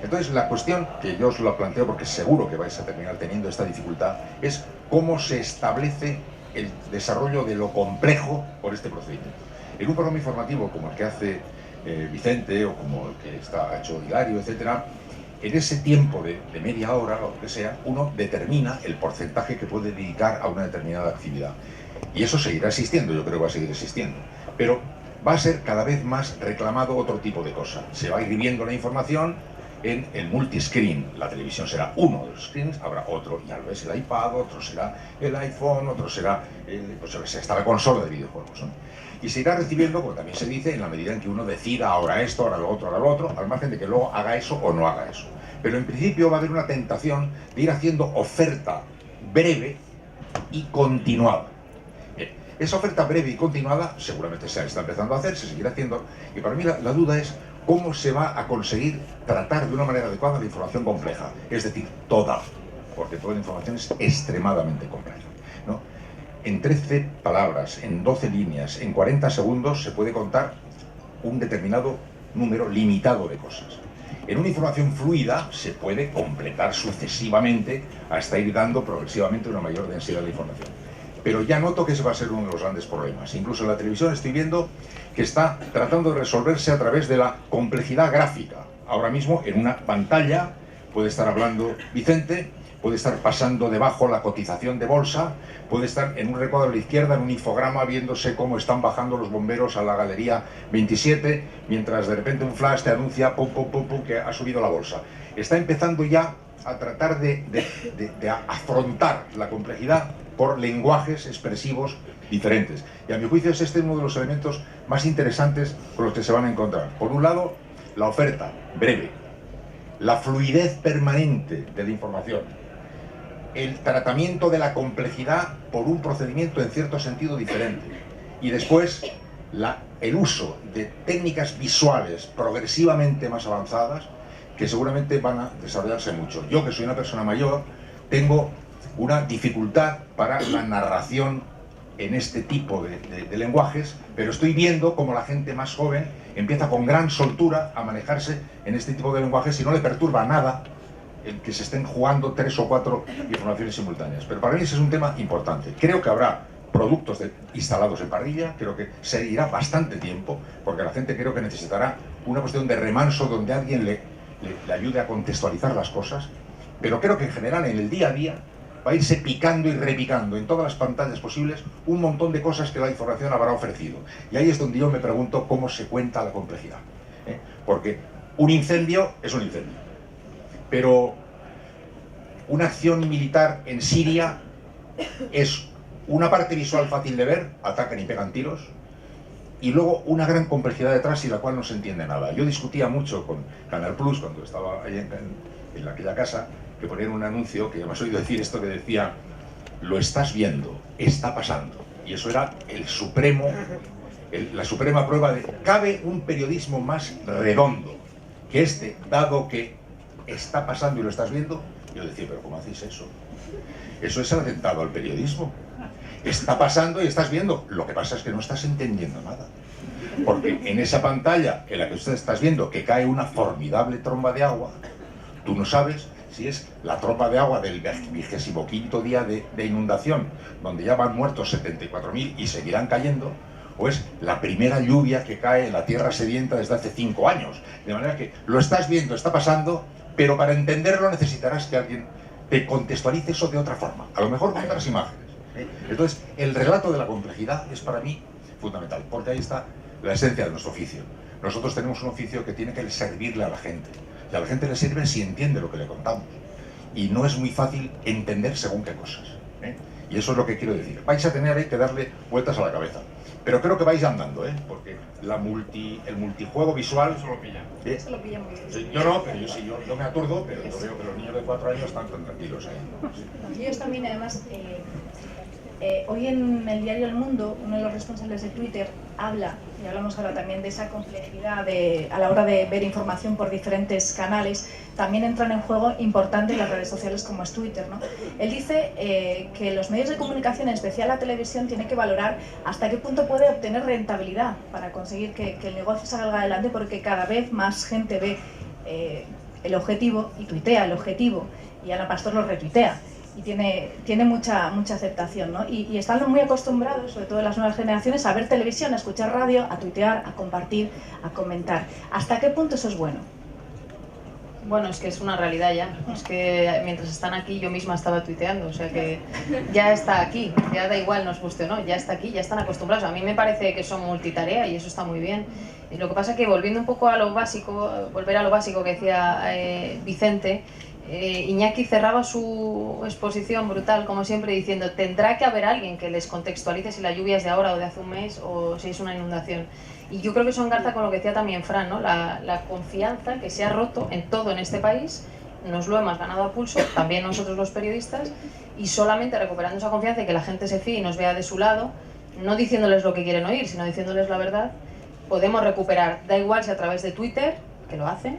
C: Entonces, la cuestión, que yo os la planteo porque seguro que vais a terminar teniendo esta dificultad, es cómo se establece el desarrollo de lo complejo por este procedimiento. En un programa informativo como el que hace Vicente, o como el que está hecho Hilario, etcétera, en ese tiempo de media hora o lo que sea, uno determina el porcentaje que puede dedicar a una determinada actividad. Y eso seguirá existiendo, yo creo que va a seguir existiendo. Pero va a ser cada vez más reclamado otro tipo de cosa. Se va a ir viendo la información en el multiscreen. La televisión será uno de los screens, habrá otro, ya lo es el iPad, otro será el iPhone, otro será hasta la consola de videojuegos, ¿no? Y se irá recibiendo, como también se dice, en la medida en que uno decida ahora esto, ahora lo otro, ahora lo otro, al margen de que luego haga eso o no haga eso. Pero en principio va a haber una tentación de ir haciendo oferta breve y continuada. Esa oferta breve y continuada seguramente se está empezando a hacer, se seguirá haciendo, y para mí la duda es cómo se va a conseguir tratar de una manera adecuada la información compleja, es decir, toda, porque toda la información es extremadamente compleja, ¿no? En 13 palabras, en 12 líneas, en 40 segundos se puede contar un determinado número limitado de cosas. En una información fluida se puede completar sucesivamente hasta ir dando progresivamente una mayor densidad de información. Pero ya noto que ese va a ser uno de los grandes problemas. Incluso en la televisión estoy viendo que está tratando de resolverse a través de la complejidad gráfica. Ahora mismo en una pantalla puede estar hablando Vicente, puede estar pasando debajo la cotización de bolsa, puede estar en un recuadro a la izquierda, en un infograma, viéndose cómo están bajando los bomberos a la galería 27, mientras de repente un flash te anuncia pum, pum, pum, pum, que ha subido la bolsa. Está empezando ya a tratar de afrontar la complejidad por lenguajes expresivos diferentes. Y a mi juicio es este uno de los elementos más interesantes con los que se van a encontrar. Por un lado, la oferta breve, la fluidez permanente de la información, el tratamiento de la complejidad por un procedimiento en cierto sentido diferente, y después el uso de técnicas visuales progresivamente más avanzadas que seguramente van a desarrollarse mucho. Yo, que soy una persona mayor, tengo una dificultad para la narración en este tipo de lenguajes, pero estoy viendo cómo la gente más joven empieza con gran soltura a manejarse en este tipo de lenguajes y no le perturba nada el que se estén jugando 3 o 4 informaciones simultáneas. Pero para mí ese es un tema importante. Creo que habrá productos instalados en parrilla, creo que seguirá bastante tiempo, porque la gente creo que necesitará una cuestión de remanso donde alguien le ayude a contextualizar las cosas, pero creo que en general en el día a día va a irse picando y repicando en todas las pantallas posibles un montón de cosas que la información habrá ofrecido. Y ahí es donde yo me pregunto cómo se cuenta la complejidad. Porque un incendio es un incendio, pero una acción militar en Siria es una parte visual fácil de ver, atacan y pegan tiros, y luego una gran complejidad detrás y la cual no se entiende nada. Yo discutía mucho con Canal Plus cuando estaba ahí en aquella casa, que ponían un anuncio, que ya me has oído decir esto, que decía: lo estás viendo, está pasando. Y eso era la suprema prueba de ¿cabe un periodismo más redondo que este, dado que está pasando y lo estás viendo? Yo decía, pero ¿cómo hacéis eso? Eso es el atentado al periodismo. Está pasando y estás viendo. Lo que pasa es que no estás entendiendo nada. Porque en esa pantalla en la que usted estás viendo que cae una formidable tromba de agua, tú no sabes si es la tromba de agua del 25º día de inundación, donde ya van muertos 74.000 y seguirán cayendo, o es la primera lluvia que cae en la tierra sedienta desde hace 5 años. De manera que lo estás viendo, está pasando, pero para entenderlo necesitarás que alguien te contextualice eso de otra forma, a lo mejor con otras imágenes. Entonces, el relato de la complejidad es para mí fundamental, porque ahí está la esencia de nuestro oficio. Nosotros tenemos un oficio que tiene que servirle a la gente. Y a la gente le sirve si entiende lo que le contamos. Y no es muy fácil entender según qué cosas. Y eso es lo que quiero decir. Vais a tener que darle vueltas a la cabeza. Pero creo que vais andando, porque el multijuego visual...
D: Eso lo pilla.
A: Eso lo pilla muy bien.
C: Yo no, pero yo me aturdo, pero yo veo que los niños de 4 años están tan tranquilos ahí.
A: Ellos también, además, hoy en el diario El Mundo, uno de los responsables de Twitter habla, y hablamos ahora también de esa complejidad a la hora de ver información por diferentes canales. También entran en juego importantes las redes sociales como es Twitter, ¿no? Él dice que los medios de comunicación, en especial la televisión, tiene que valorar hasta qué punto puede obtener rentabilidad para conseguir que el negocio salga adelante, porque cada vez más gente ve el objetivo y tuitea el objetivo, y Ana Pastor lo retuitea. Y tiene mucha aceptación, ¿no? Y están muy acostumbrados, sobre todo las nuevas generaciones, a ver televisión, a escuchar radio, a tuitear, a compartir, a comentar. ¿Hasta qué punto eso es bueno?
E: Bueno, es que es una realidad ya. Es que mientras están aquí yo misma estaba tuiteando, o sea que ya está aquí, ya da igual nos guste o no, ya está aquí, ya están acostumbrados. A mí me parece que son multitarea y eso está muy bien. Y lo que pasa es que volviendo un poco a lo básico, volver a lo básico que decía Vicente, Iñaki cerraba su exposición brutal, como siempre, diciendo tendrá que haber alguien que les contextualice si la lluvia es de ahora o de hace un mes o si es una inundación. Y yo creo que eso engarza con lo que decía también Fran, ¿no? La confianza que se ha roto en todo en este país, nos lo hemos ganado a pulso, también nosotros los periodistas, y solamente recuperando esa confianza y que la gente se fíe y nos vea de su lado, no diciéndoles lo que quieren oír, sino diciéndoles la verdad, podemos recuperar, da igual si a través de Twitter, que lo hacen,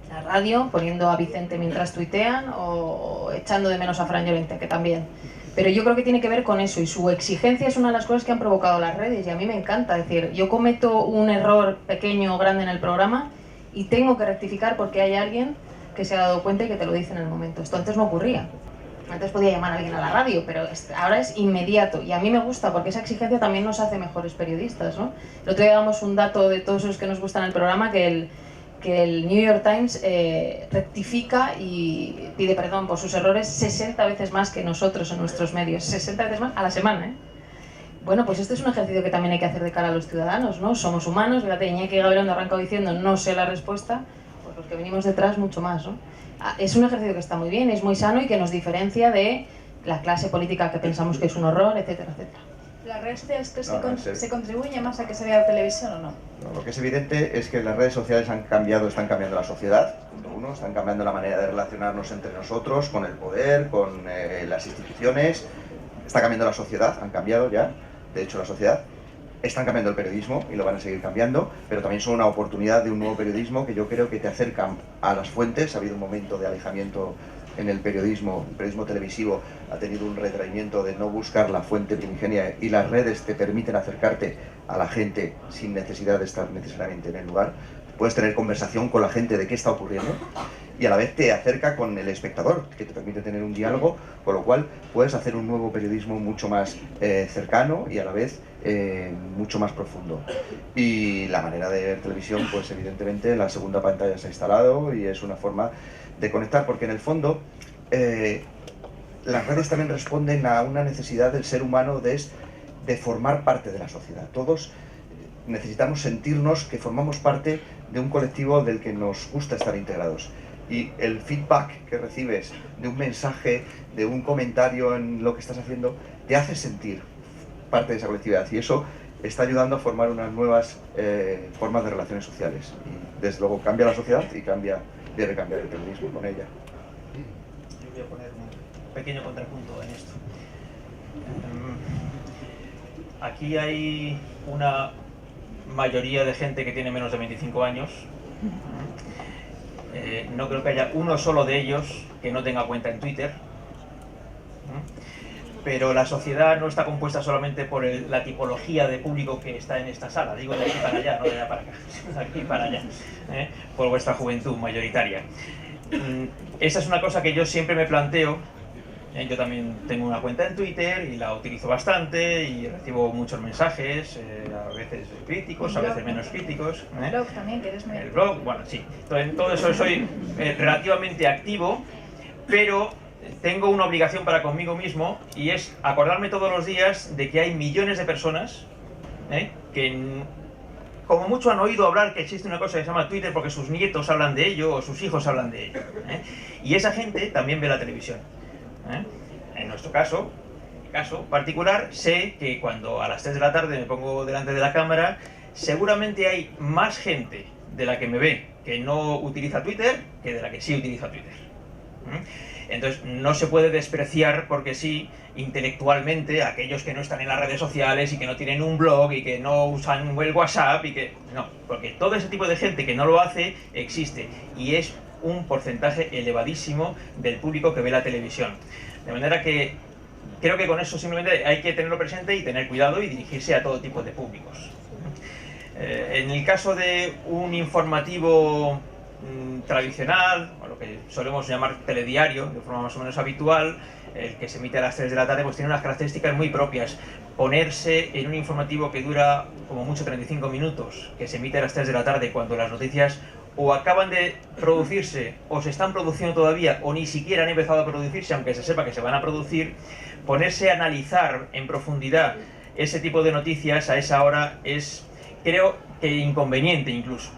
E: la radio, poniendo a Vicente mientras tuitean o echando de menos a Fran Llorente, que también. Pero yo creo que tiene que ver con eso y su exigencia es una de las cosas que han provocado las redes y a mí me encanta. Es decir, yo cometo un error pequeño o grande en el programa y tengo que rectificar porque hay alguien que se ha dado cuenta y que te lo dice en el momento. Esto antes no ocurría. Antes podía llamar a alguien a la radio, pero ahora es inmediato y a mí me gusta porque esa exigencia también nos hace mejores periodistas, ¿no? El otro día damos un dato de todos los que nos gustan el programa que el New York Times rectifica y pide perdón por sus errores 60 veces más que nosotros en nuestros medios, 60 veces más a la semana, ¿eh? Bueno, pues este es un ejercicio que también hay que hacer de cara a los ciudadanos, ¿no? Somos humanos, fíjate, Iñaki Gabilondo arrancó diciendo no sé la respuesta, pues los que venimos detrás mucho más, ¿no? Es un ejercicio que está muy bien, es muy sano y que nos diferencia de la clase política que pensamos que es un horror, etcétera, etcétera.
A: ¿Las redes sociales crees que se contribuye más a que se vea televisión o no?
F: No, lo que es evidente es que las redes sociales están cambiando la sociedad, punto uno, están cambiando la manera de relacionarnos entre nosotros, con el poder, con las instituciones, está cambiando la sociedad, han cambiado ya, de hecho la sociedad, están cambiando el periodismo y lo van a seguir cambiando, pero también son una oportunidad de un nuevo periodismo que yo creo que te acercan a las fuentes. Ha habido un momento de alejamiento en el periodismo televisivo ha tenido un retraimiento de no buscar la fuente primigenia y las redes te permiten acercarte a la gente sin necesidad de estar necesariamente en el lugar. Puedes tener conversación con la gente de qué está ocurriendo y a la vez te acerca con el espectador, que te permite tener un diálogo, con lo cual puedes hacer un nuevo periodismo mucho más cercano y a la vez mucho más profundo. Y la manera de ver televisión, pues evidentemente la segunda pantalla se ha instalado y es una forma de conectar, porque en el fondo las redes también responden a una necesidad del ser humano de formar parte de la sociedad. Todos necesitamos sentirnos que formamos parte de un colectivo del que nos gusta estar integrados. Y el feedback que recibes de un mensaje, de un comentario en lo que estás haciendo, te hace sentir parte de esa colectividad. Y eso está ayudando a formar unas nuevas formas de relaciones sociales. Y desde luego cambia la sociedad y debe cambiar el periodismo con ella.
D: Yo voy a poner un pequeño contrapunto en esto. Aquí hay una mayoría de gente que tiene menos de 25 años. No creo que haya uno solo de ellos que no tenga cuenta en Twitter. Pero la sociedad no está compuesta solamente por la tipología de público que está en esta sala, digo de aquí para allá, no de allá para acá, de aquí para allá, por vuestra juventud mayoritaria. Esa es una cosa que yo siempre me planteo. Yo también tengo una cuenta en Twitter y la utilizo bastante y recibo muchos mensajes, a veces críticos, a veces menos críticos.
A: El blog también, que eres muy...
D: El blog, bueno, sí. En todo eso soy relativamente activo, pero tengo una obligación para conmigo mismo y es acordarme todos los días de que hay millones de personas que como mucho han oído hablar que existe una cosa que se llama Twitter porque sus nietos hablan de ello o sus hijos hablan de ello. Y esa gente también ve la televisión. En nuestro caso, en mi caso particular, sé que cuando a las 3 de la tarde me pongo delante de la cámara, seguramente hay más gente de la que me ve que no utiliza Twitter que de la que sí utiliza Twitter. Entonces no se puede despreciar porque sí intelectualmente a aquellos que no están en las redes sociales y que no tienen un blog y que no usan el WhatsApp y que no, porque todo ese tipo de gente que no lo hace existe y es un porcentaje elevadísimo del público que ve la televisión. De manera que creo que con eso simplemente hay que tenerlo presente y tener cuidado y dirigirse a todo tipo de públicos. En el caso de un informativo tradicional, o lo que solemos llamar telediario, de forma más o menos habitual, el que se emite a las 3 de la tarde, pues tiene unas características muy propias. Ponerse en un informativo que dura como mucho 35 minutos, que se emite a las 3 de la tarde, cuando las noticias o acaban de producirse, o se están produciendo todavía, o ni siquiera han empezado a producirse, aunque se sepa que se van a producir, ponerse a analizar en profundidad ese tipo de noticias a esa hora es, creo que inconveniente incluso,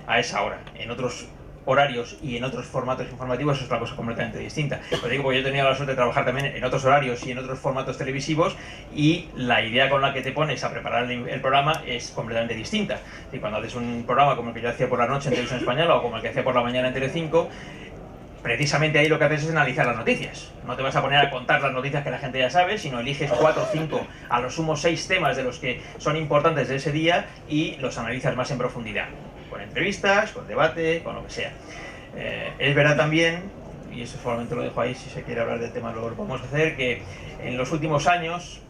D: a esa hora. En otros horarios y en otros formatos informativos es otra cosa completamente distinta. Lo digo porque yo he tenido la suerte de trabajar también en otros horarios y en otros formatos televisivos, y la idea con la que te pones a preparar el programa es completamente distinta. Y cuando haces un programa como el que yo hacía por la noche en Televisión Española o como el que hacía por la mañana en Telecinco, precisamente ahí lo que haces es analizar las noticias. No te vas a poner a contar las noticias que la gente ya sabe, sino eliges 4 o 5, a lo sumo 6 temas de los que son importantes de ese día y los analizas más en profundidad. Con entrevistas, con debate, con lo que sea. Es verdad también, y eso solamente lo dejo ahí, si se quiere hablar del tema lo podemos hacer, que en los últimos años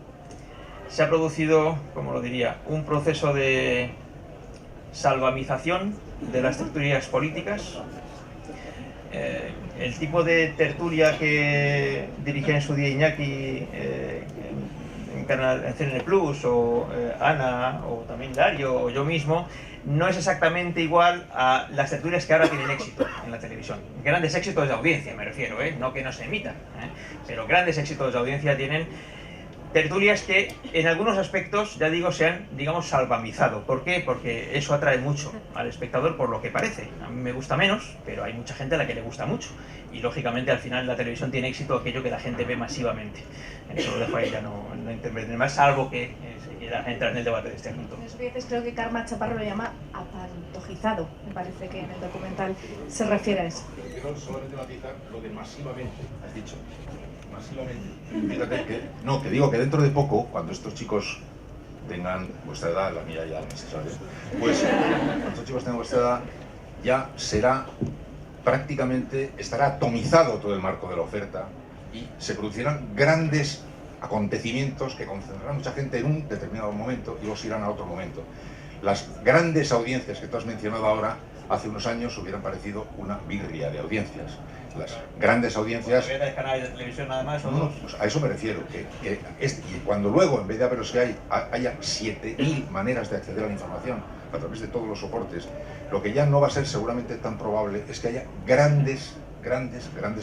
D: se ha producido, como lo diría, un proceso de salvamización de las tertulias políticas. El tipo de tertulia que dirigía en su día Iñaki en CNN Plus, o Ana, o también Dario, o yo mismo, no es exactamente igual a las tertulias que ahora tienen éxito en la televisión. Grandes éxitos de audiencia, me refiero, no que no se emitan, pero grandes éxitos de audiencia tienen tertulias que en algunos aspectos, ya digo, se han, digamos, salvamizado. ¿Por qué? Porque eso atrae mucho al espectador, por lo que parece. A mí me gusta menos, pero hay mucha gente a la que le gusta mucho. Y lógicamente al final la televisión tiene éxito aquello que la gente ve masivamente. Eso lo dejo ahí, ya no interpretar más, salvo que se quiera entrar en el debate de este asunto.
A: Muchas veces creo que Karma Chaparro lo llama apantojizado. Me parece que en el documental se refiere a eso.
C: Quiero solamente matizar lo de masivamente, has dicho. Masivamente. Fíjate que digo que dentro de poco, cuando estos chicos tengan vuestra edad, la mía ya no se sabe, pues cuando estos chicos tengan vuestra edad, ya será prácticamente, estará atomizado todo el marco de la oferta y se producirán grandes acontecimientos que concentrarán a mucha gente en un determinado momento y luego se irán a otro momento. Las grandes audiencias que tú has mencionado ahora, hace unos años hubieran parecido una birria de audiencias. Las grandes audiencias...
D: ¿Tres canales de televisión nada más o dos?
C: Pues a eso me refiero, y cuando luego, en vez de haberos que haya 7.000 maneras de acceder a la información a través de todos los soportes, lo que ya no va a ser seguramente tan probable es que haya grandes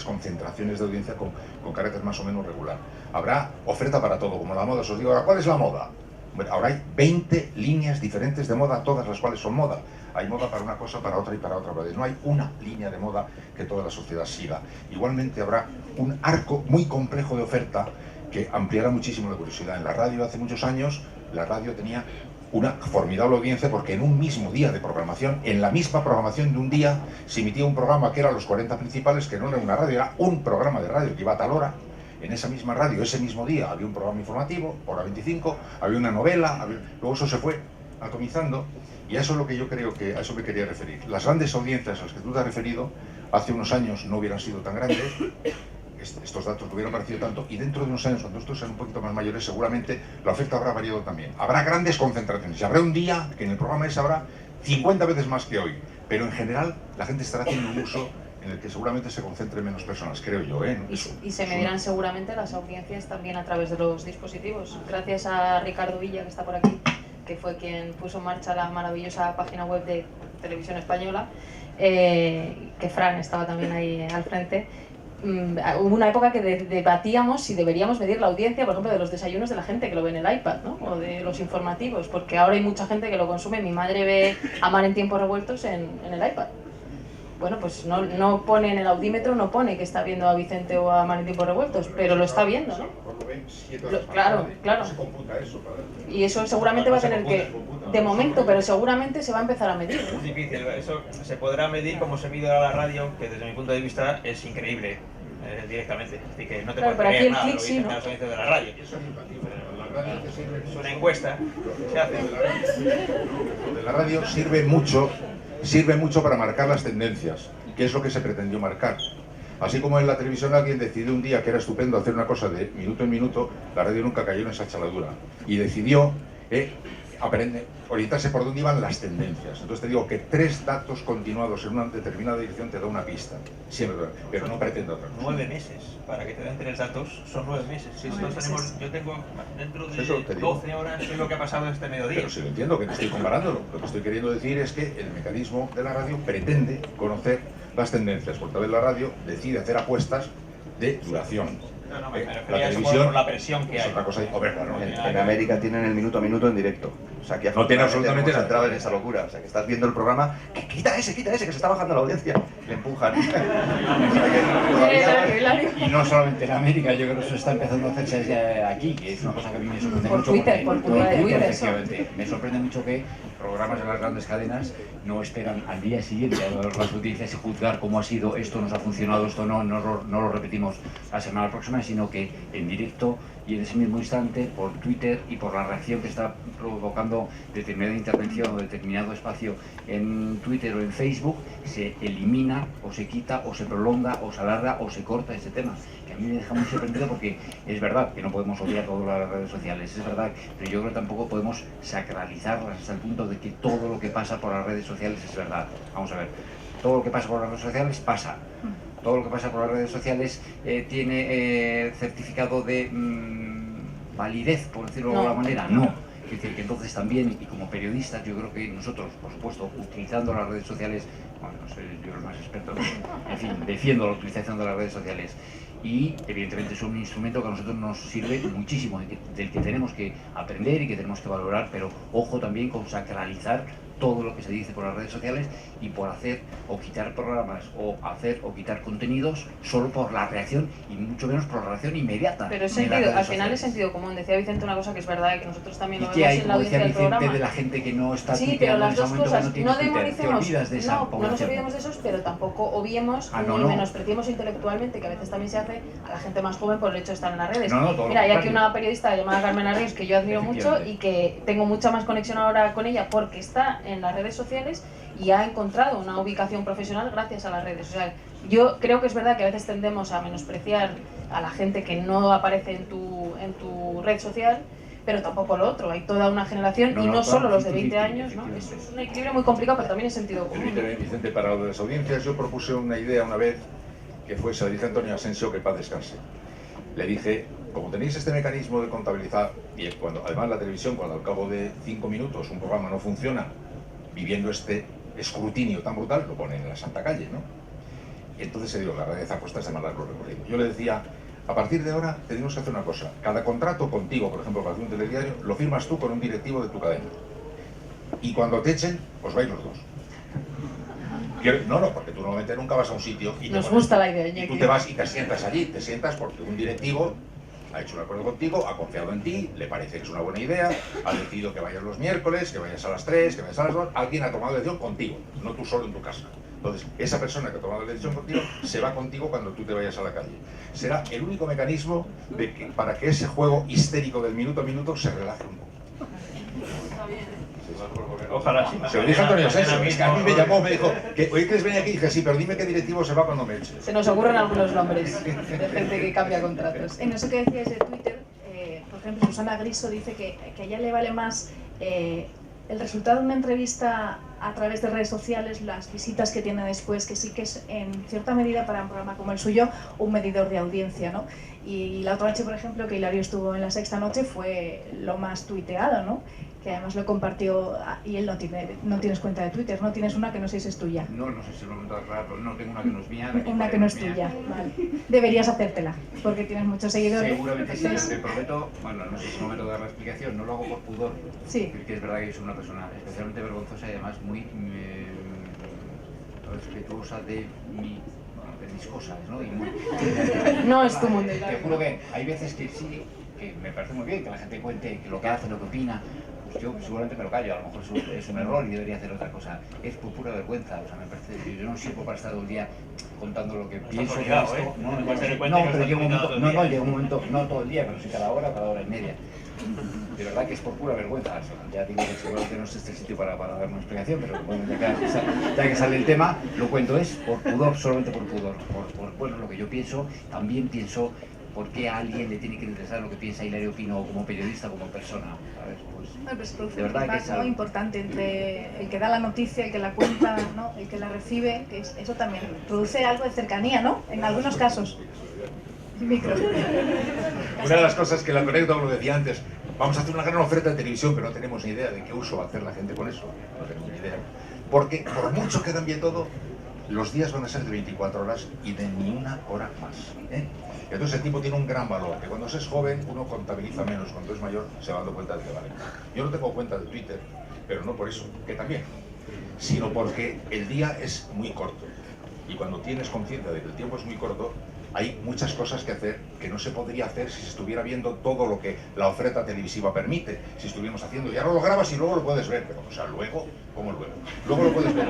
C: concentraciones de audiencia con carácter más o menos regular. Habrá oferta para todo, como la moda. Os digo ahora, ¿cuál es la moda? Bueno, ahora hay 20 líneas diferentes de moda, todas las cuales son moda. Hay moda para una cosa, para otra y para otra. No hay una línea de moda que toda la sociedad siga. Igualmente habrá un arco muy complejo de oferta que ampliará muchísimo la curiosidad. En la radio hace muchos años, la radio tenía una formidable audiencia porque en un mismo día de programación, en la misma programación de un día, se emitía un programa que era Los 40 Principales, que no era una radio, era un programa de radio que iba a tal hora. En esa misma radio, ese mismo día, había un programa informativo, hora 25, había una novela, luego eso se fue atomizando, y a eso es lo que yo creo que, a eso me quería referir. Las grandes audiencias a las que tú te has referido, hace unos años no hubieran sido tan grandes, estos datos no hubieran parecido tanto, y dentro de unos años, cuando estos sean un poquito más mayores, seguramente la oferta habrá variado también. Habrá grandes concentraciones, y habrá un día que en el programa ese habrá 50 veces más que hoy, pero en general la gente estará haciendo un uso en el que seguramente se concentren menos personas, creo yo.
E: Y se medirán seguramente las audiencias también a través de los dispositivos. Gracias a Ricardo Villa, que está por aquí, que fue quien puso en marcha la maravillosa página web de Televisión Española, que Fran estaba también ahí al frente. Hubo una época que debatíamos si deberíamos medir la audiencia, por ejemplo, de los desayunos de la gente que lo ve en el iPad, ¿no? O de los informativos, porque ahora hay mucha gente que lo consume. Mi madre ve a Mar en tiempos revueltos en el iPad. Bueno, pues no pone en el audímetro, no pone que está viendo a Vicente o a Mar en tiempos revueltos, pero lo está viendo, ¿no? Claro. Y eso seguramente va a tener que, de momento, pero seguramente se va a empezar a medir, ¿no?
D: Es difícil, eso se podrá medir como se mide ahora la radio, que desde mi punto de vista es increíble, directamente. Así que no te puedes creer nada, lo dicen los oyentes de la radio. Es una encuesta que se hace.
C: Lo de la radio sirve mucho para marcar las tendencias, que es lo que se pretendió marcar. Así como en la televisión alguien decidió un día que era estupendo hacer una cosa de minuto en minuto, la radio nunca cayó en esa chaladura. Y decidió orientarse por dónde iban las tendencias. Entonces te digo que 3 datos continuados en una determinada dirección te da una pista, siempre, pero no pretendo otra cosa.
D: 9 meses, para que te den 3 datos, son 9 meses.
C: Sí,
D: Yo tengo dentro de
C: Eso te digo.
D: 12 horas es lo que ha pasado este mediodía.
C: Pero si lo entiendo, que no estoy comparándolo. Lo que estoy queriendo decir es que el mecanismo de la radio pretende conocer las tendencias. Por través de la radio decide hacer apuestas de duración.
D: No, me
C: La
D: refería
C: televisión
D: por la presión que
C: es
D: hay.
C: otra cosa.
F: En América tienen el minuto a minuto en directo. O sea, que
C: No tiene absolutamente
F: hemos
C: nada.
F: entrado en esa locura. O sea, que estás viendo el programa, que quita ese, que se está bajando la audiencia. Le empujan. O sea, que todavía-
G: Y no solamente en América, yo creo que eso está empezando a hacerse ya aquí, que es una cosa que a mí me sorprende
E: Por
G: mucho.
E: Twitter,
G: porque-
E: por Twitter,
G: efectivamente. Me sorprende mucho que programas de las grandes cadenas no esperan al día siguiente a ver las audiencias y juzgar cómo ha sido, esto nos ha funcionado, esto no lo repetimos la semana próxima, sino que en directo y en ese mismo instante, por Twitter y por la reacción que está provocando determinada intervención o determinado espacio en Twitter o en Facebook, se elimina o se quita o se prolonga o se alarga o se corta ese tema, que a mí me deja muy sorprendido porque es verdad que no podemos obviar todas las redes sociales, es verdad, pero yo creo que tampoco podemos sacralizarlas hasta el punto de que todo lo que pasa por las redes sociales es verdad. Vamos a ver, todo lo que pasa por las redes sociales pasa. Todo lo que pasa por las redes sociales tiene certificado de validez, por decirlo de alguna manera. No. Es decir, que entonces también, y como periodistas, yo creo que nosotros, por supuesto, utilizando las redes sociales, bueno, no soy yo el más experto, en fin, defiendo la utilización de las redes sociales. Y evidentemente es un instrumento que a nosotros nos sirve muchísimo, del que tenemos que aprender y que tenemos que valorar, pero ojo también con sacralizar todo lo que se dice por las redes sociales y por hacer o quitar programas o hacer o quitar contenidos solo por la reacción y mucho menos por la reacción inmediata.
E: Pero es
G: de las
E: sentido,
G: redes
E: al final es
G: sociales.
E: sentido común. Decía Vicente una cosa que es verdad y que nosotros también
G: ¿Y
E: lo
G: qué
E: vemos
G: hay,
E: en la
G: como decía
E: audiencia del
G: Vicente,
E: programa.
G: de la gente que no está
E: Sí, pero
G: tuiteando en
E: las
G: ese
E: dos
G: momento, que
E: cosas,
G: no tiene
E: no
G: Twitter? Te
E: demonicemos,
G: olvidas de esa
E: no nos
G: población.
E: olvidemos de esos, pero tampoco obviemos ni
G: no.
E: menospreciemos intelectualmente, que a veces también se hace a la gente más joven por el hecho de estar en las redes.
G: No, todo lo
E: Mira, hay aquí
G: contrario.
E: una periodista llamada Carmen Arreos que yo admiro mucho y que tengo mucha más conexión ahora con ella porque está en las redes sociales y ha encontrado una ubicación profesional gracias a las redes. O sea, yo creo que es verdad que a veces tendemos a menospreciar a la gente que no aparece en tu red social, pero tampoco lo otro. Hay toda una generación, y no solo los de 20 años, ¿no? Es un equilibrio muy complicado, pero también es sentido común.
C: Permíteme, Vicente, para lo de las audiencias, yo propuse una idea una vez que fue, se la dije a Antonio Asensio, que paz descanse. Le dije, como tenéis este mecanismo de contabilizar, y cuando además la televisión, cuando al cabo de 5 minutos un programa no funciona, viviendo este escrutinio tan brutal, lo ponen en la santa calle, ¿no? Y entonces se dio la realidad a costas de más largo recorrido. Yo le decía, a partir de ahora tenemos que hacer una cosa. Cada contrato contigo, por ejemplo, para hacer un telediario, lo firmas tú con un directivo de tu cadena. Y cuando te echen, os vais los dos. No, porque tú normalmente nunca vas a un sitio y
E: Nos gusta la idea,
C: y
E: Iñaki.
C: tú te vas y te sientas allí. Te sientas porque un directivo ha hecho un acuerdo contigo, ha confiado en ti, le parece que es una buena idea, ha decidido que vayas los miércoles, que vayas a las 3, que vayas a las 2, alguien ha tomado la decisión contigo, no tú solo en tu casa. Entonces, esa persona que ha tomado la decisión contigo se va contigo cuando tú te vayas a la calle. Será el único mecanismo para que ese juego histérico del minuto a minuto se relaje un poco.
D: Ojalá sí.
C: Se lo dije a Antonio Asensio, es que a mí me llamó, me dijo, que hoy quieres venir aquí, y dije, sí, pero dime qué directivo se va cuando me eches.
E: Se nos ocurren algunos nombres de gente que cambia contratos.
A: En eso que decías de Twitter, por ejemplo, Susana Griso dice que a ella le vale más el resultado de una entrevista a través de redes sociales, las visitas que tiene después, que sí que es en cierta medida para un programa como el suyo un medidor de audiencia, ¿no? Y la otra noche, por ejemplo, que Hilario estuvo en La Sexta Noche, fue lo más tuiteado, ¿no? Que además lo compartió, y él no tienes cuenta de Twitter, no tienes una que no sé si es tuya.
G: No sé si lo he comentado claro, pero no tengo una que no es mía.
A: Una que no es tuya, vale. Deberías hacértela, porque tienes muchos seguidores.
G: Seguramente sí,
A: Entonces,
G: te prometo, bueno, no sé si es el momento de dar la explicación, no lo hago por pudor,
A: Sí.
G: porque es verdad que soy una persona especialmente vergonzosa y además muy respetuosa de mis cosas, ¿no? Y muy,
E: No es tu mundo.
G: te juro que hay veces que sí, que me parece muy bien que la gente cuente lo que hace, lo que opina. Pues yo seguramente me lo callo, a lo mejor es un error y debería hacer otra cosa. Es por pura vergüenza, o sea, me parece, yo no sirvo para estar todo el día contando lo que pienso de
D: obligado,
G: esto.
D: ¿eh? Igual te recuerda que
G: Pero
D: estás
G: llega un momento,
D: tuiteando todo el día.
G: llega un momento, no todo el día, pero sí cada hora y media. De verdad que es por pura vergüenza. Ya digo que seguramente no es este sitio para dar una explicación, pero bueno, ya que sale el tema, lo cuento, es por pudor, solamente por pudor. Por bueno, lo que yo pienso, también pienso ¿Por qué a alguien le tiene que interesar lo que piensa Hilario Pino como periodista, como persona? ¿Sabes? Pues,
A: Bueno, pues se produce
G: de
A: un
G: verdad que
A: feedback,
G: es
A: ¿no?,
G: algo
A: importante entre el que da la noticia, el que la cuenta, ¿no?, el que la recibe, que eso también produce algo de cercanía, ¿no?, en algunos casos. Micro.
C: Una de las cosas que la conecto, como decía antes, vamos a hacer una gran oferta de televisión, pero no tenemos ni idea de qué uso va a hacer la gente con eso. No tenemos ni idea. Porque por mucho que cambie todo, los días van a ser de 24 horas y de ni una hora más. Entonces el tiempo tiene un gran valor, que cuando se es joven uno contabiliza menos, cuando es mayor se va dando cuenta de que vale. Yo no tengo cuenta de Twitter, pero no por eso, que también, sino porque el día es muy corto. Y cuando tienes conciencia de que el tiempo es muy corto, hay muchas cosas que hacer que no se podría hacer si se estuviera viendo todo lo que la oferta televisiva permite. Si estuviéramos haciendo, y ahora lo grabas y luego lo puedes ver, pero, o sea, luego, ¿cómo luego? Luego lo puedes ver,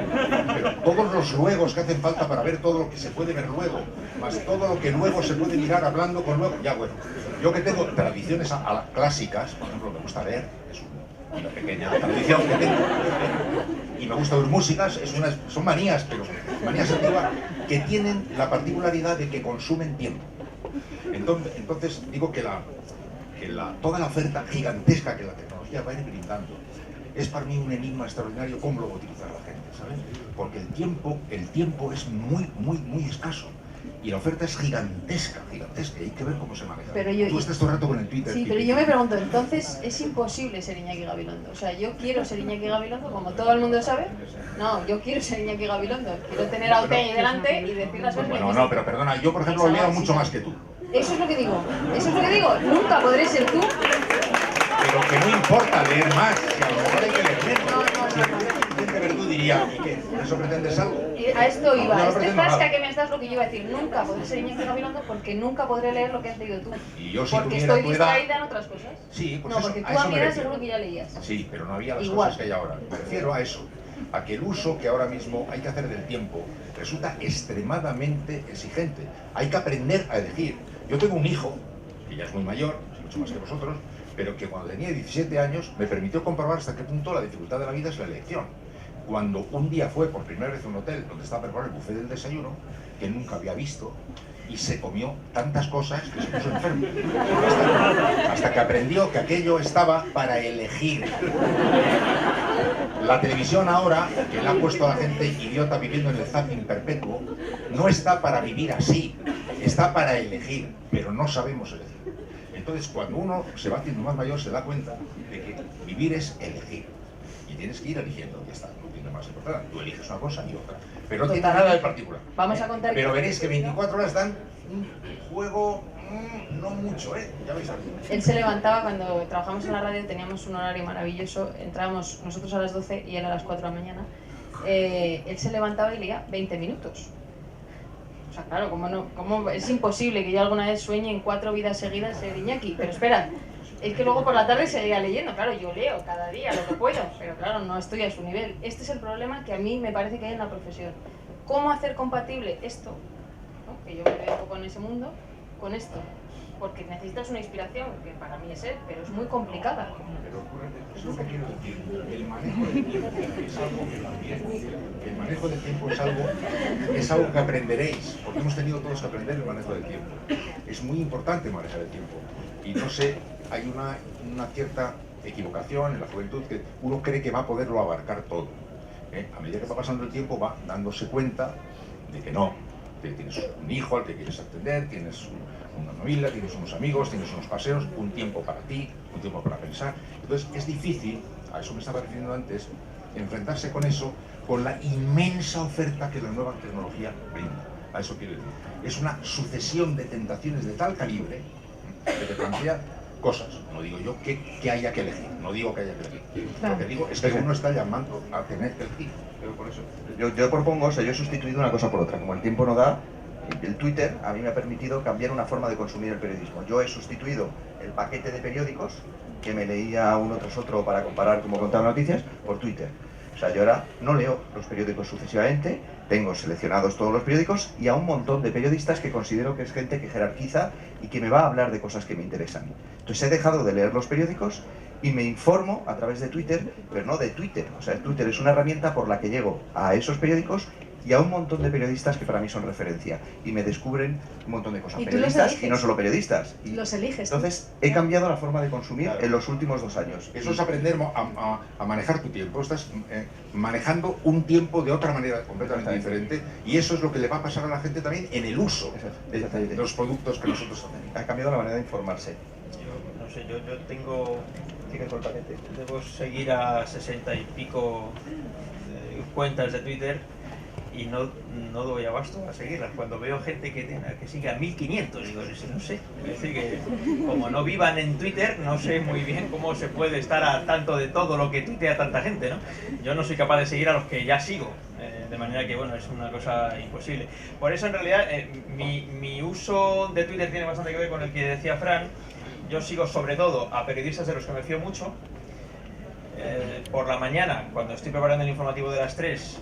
C: pero todos los luegos que hacen falta para ver todo lo que se puede ver luego, más todo lo que luego se puede mirar hablando con luego, ya bueno. Yo que tengo tradiciones clásicas, por ejemplo, me gusta leer, es una pequeña tradición que tengo, y me gusta oír músicas, son manías, pero manías antiguas que tienen la particularidad de que consumen tiempo. Entonces digo que toda la oferta gigantesca que la tecnología va a ir brindando es para mí un enigma extraordinario cómo lo va a utilizar la gente, ¿sabes? Porque el tiempo es muy escaso. Y la oferta es gigantesca, y hay que ver cómo se maneja. Tú estás todo el rato con el Twitter.
E: Sí, pero yo me pregunto, entonces es imposible ser Iñaki Gabilondo. O sea, yo quiero ser Iñaki Gabilondo, como todo el mundo sabe. No, yo quiero ser Iñaki Gabilondo. Quiero tener a Otegi delante y decir las cosas.
C: Bueno, no, pero perdona, yo por ejemplo leo mucho más que tú.
E: Eso es lo que digo, nunca podré ser tú.
C: Pero que no importa leer más, que a lo mejor hay que leer menos. Tú diría, ¿y qué? ¿Por eso pretendes algo?
E: A esto iba,
C: no
E: este tasca que me estás lo que yo iba a decir, nunca podré ser Iñaki Gabilondo porque nunca podré leer lo que has leído tú.
C: Y yo si
E: porque
C: tuviera
E: estoy
C: tu edad...
E: distraída en otras cosas.
C: Sí, pues
E: no,
C: eso,
E: porque tú
C: a eso
E: a mi
C: me
E: edad
C: refiero.
E: seguro que ya leías.
C: Sí, pero no había las
E: Igual.
C: cosas que hay ahora. Me refiero a eso, a que el uso que ahora mismo hay que hacer del tiempo resulta extremadamente exigente. Hay que aprender a elegir. Yo tengo un hijo, que ya es muy mayor, mucho más que vosotros, pero que cuando tenía 17 años me permitió comprobar hasta qué punto la dificultad de la vida es la elección. Cuando un día fue por primera vez a un hotel donde estaba preparado el buffet del desayuno, que nunca había visto, y se comió tantas cosas que se puso enfermo. Hasta que aprendió que aquello estaba para elegir. La televisión ahora, que le ha puesto a la gente idiota viviendo en el zapping perpetuo, no está para vivir así, está para elegir, pero no sabemos elegir. Entonces, cuando uno se va haciendo más mayor, se da cuenta de que vivir es elegir. Y tienes que ir eligiendo, ya está, no tiene más importancia. Tú eliges una cosa y otra. Pero no tiene nada de particular.
E: Vamos a contar.
C: Pero veréis que 24 horas dan un juego, no mucho, ya veis algo.
E: Él se levantaba cuando trabajamos en la radio, teníamos un horario maravilloso, entrábamos nosotros a las 12 y él a las 4 de la mañana. Él se levantaba y leía 20 minutos. O sea, claro, como es imposible que yo alguna vez sueñe en 4 vidas seguidas ser Iñaki, pero espera. Es que luego por la tarde seguía leyendo, claro, yo leo cada día lo que puedo, pero claro, no estoy a su nivel. Este es el problema que a mí me parece que hay en la profesión. ¿Cómo hacer compatible esto, ¿no?, que yo me veo un poco en ese mundo, con esto? Porque necesitas una inspiración, que para mí es él, pero es muy complicada.
C: Pero es lo que quiero decir, el manejo del tiempo es algo que también, el manejo del tiempo es algo que aprenderéis, porque hemos tenido todos que aprender el manejo del tiempo. Es muy importante manejar el tiempo, y no sé, hay una cierta equivocación en la juventud que uno cree que va a poderlo abarcar todo. A medida que va pasando el tiempo va dándose cuenta de que no, que tienes un hijo al que quieres atender, tienes una familia, tienes unos amigos, tienes unos paseos, un tiempo para ti, un tiempo para pensar. Entonces es difícil, a eso me estaba refiriendo antes, enfrentarse con eso, con la inmensa oferta que la nueva tecnología brinda. A eso quiero decir. Es una sucesión de tentaciones de tal calibre que te plantea cosas. No digo yo que haya que elegir, no digo que haya que elegir. Lo que digo es que uno está llamando a tener que elegir. Pero por eso.
F: Yo propongo, o sea, yo he sustituido una cosa por otra. Como el tiempo no da, el Twitter a mí me ha permitido cambiar una forma de consumir el periodismo. Yo he sustituido el paquete de periódicos que me leía uno tras otro para comparar cómo contaban noticias por Twitter. O sea, yo ahora no leo los periódicos sucesivamente, tengo seleccionados todos los periódicos y a un montón de periodistas que considero que es gente que jerarquiza y que me va a hablar de cosas que me interesan. Entonces he dejado de leer los periódicos y me informo a través de Twitter, pero no de Twitter. O sea, Twitter es una herramienta por la que llego a esos periódicos y a un montón de periodistas que para mí son referencia y me descubren un montón de cosas.
A: Y tú los
F: Periodistas
A: eliges.
F: y no solo periodistas. Y
A: Los eliges. tú.
F: entonces he cambiado la forma de consumir
C: Claro.
F: en los últimos 2 años.
C: Eso es aprender a manejar tu tiempo. Estás manejando un tiempo de otra manera completamente diferente, y eso es lo que le va a pasar a la gente también en el uso de los productos que nosotros tenemos.
F: Ha cambiado la manera de informarse.
D: Yo no sé, yo tengo, debo seguir a 60 y pico cuentas de Twitter y no doy abasto a seguirlas. Cuando veo gente que sigue a 1500, digo, no sé. Es decir, que como no vivan en Twitter, no sé muy bien cómo se puede estar al tanto de todo lo que tuitea tanta gente, ¿no? Yo no soy capaz de seguir a los que ya sigo, de manera que, bueno, es una cosa imposible. Por eso, en realidad, mi uso de Twitter tiene bastante que ver con el que decía Fran. Yo sigo sobre todo a periodistas de los que me fío mucho. Por la mañana, cuando estoy preparando el informativo de las 3,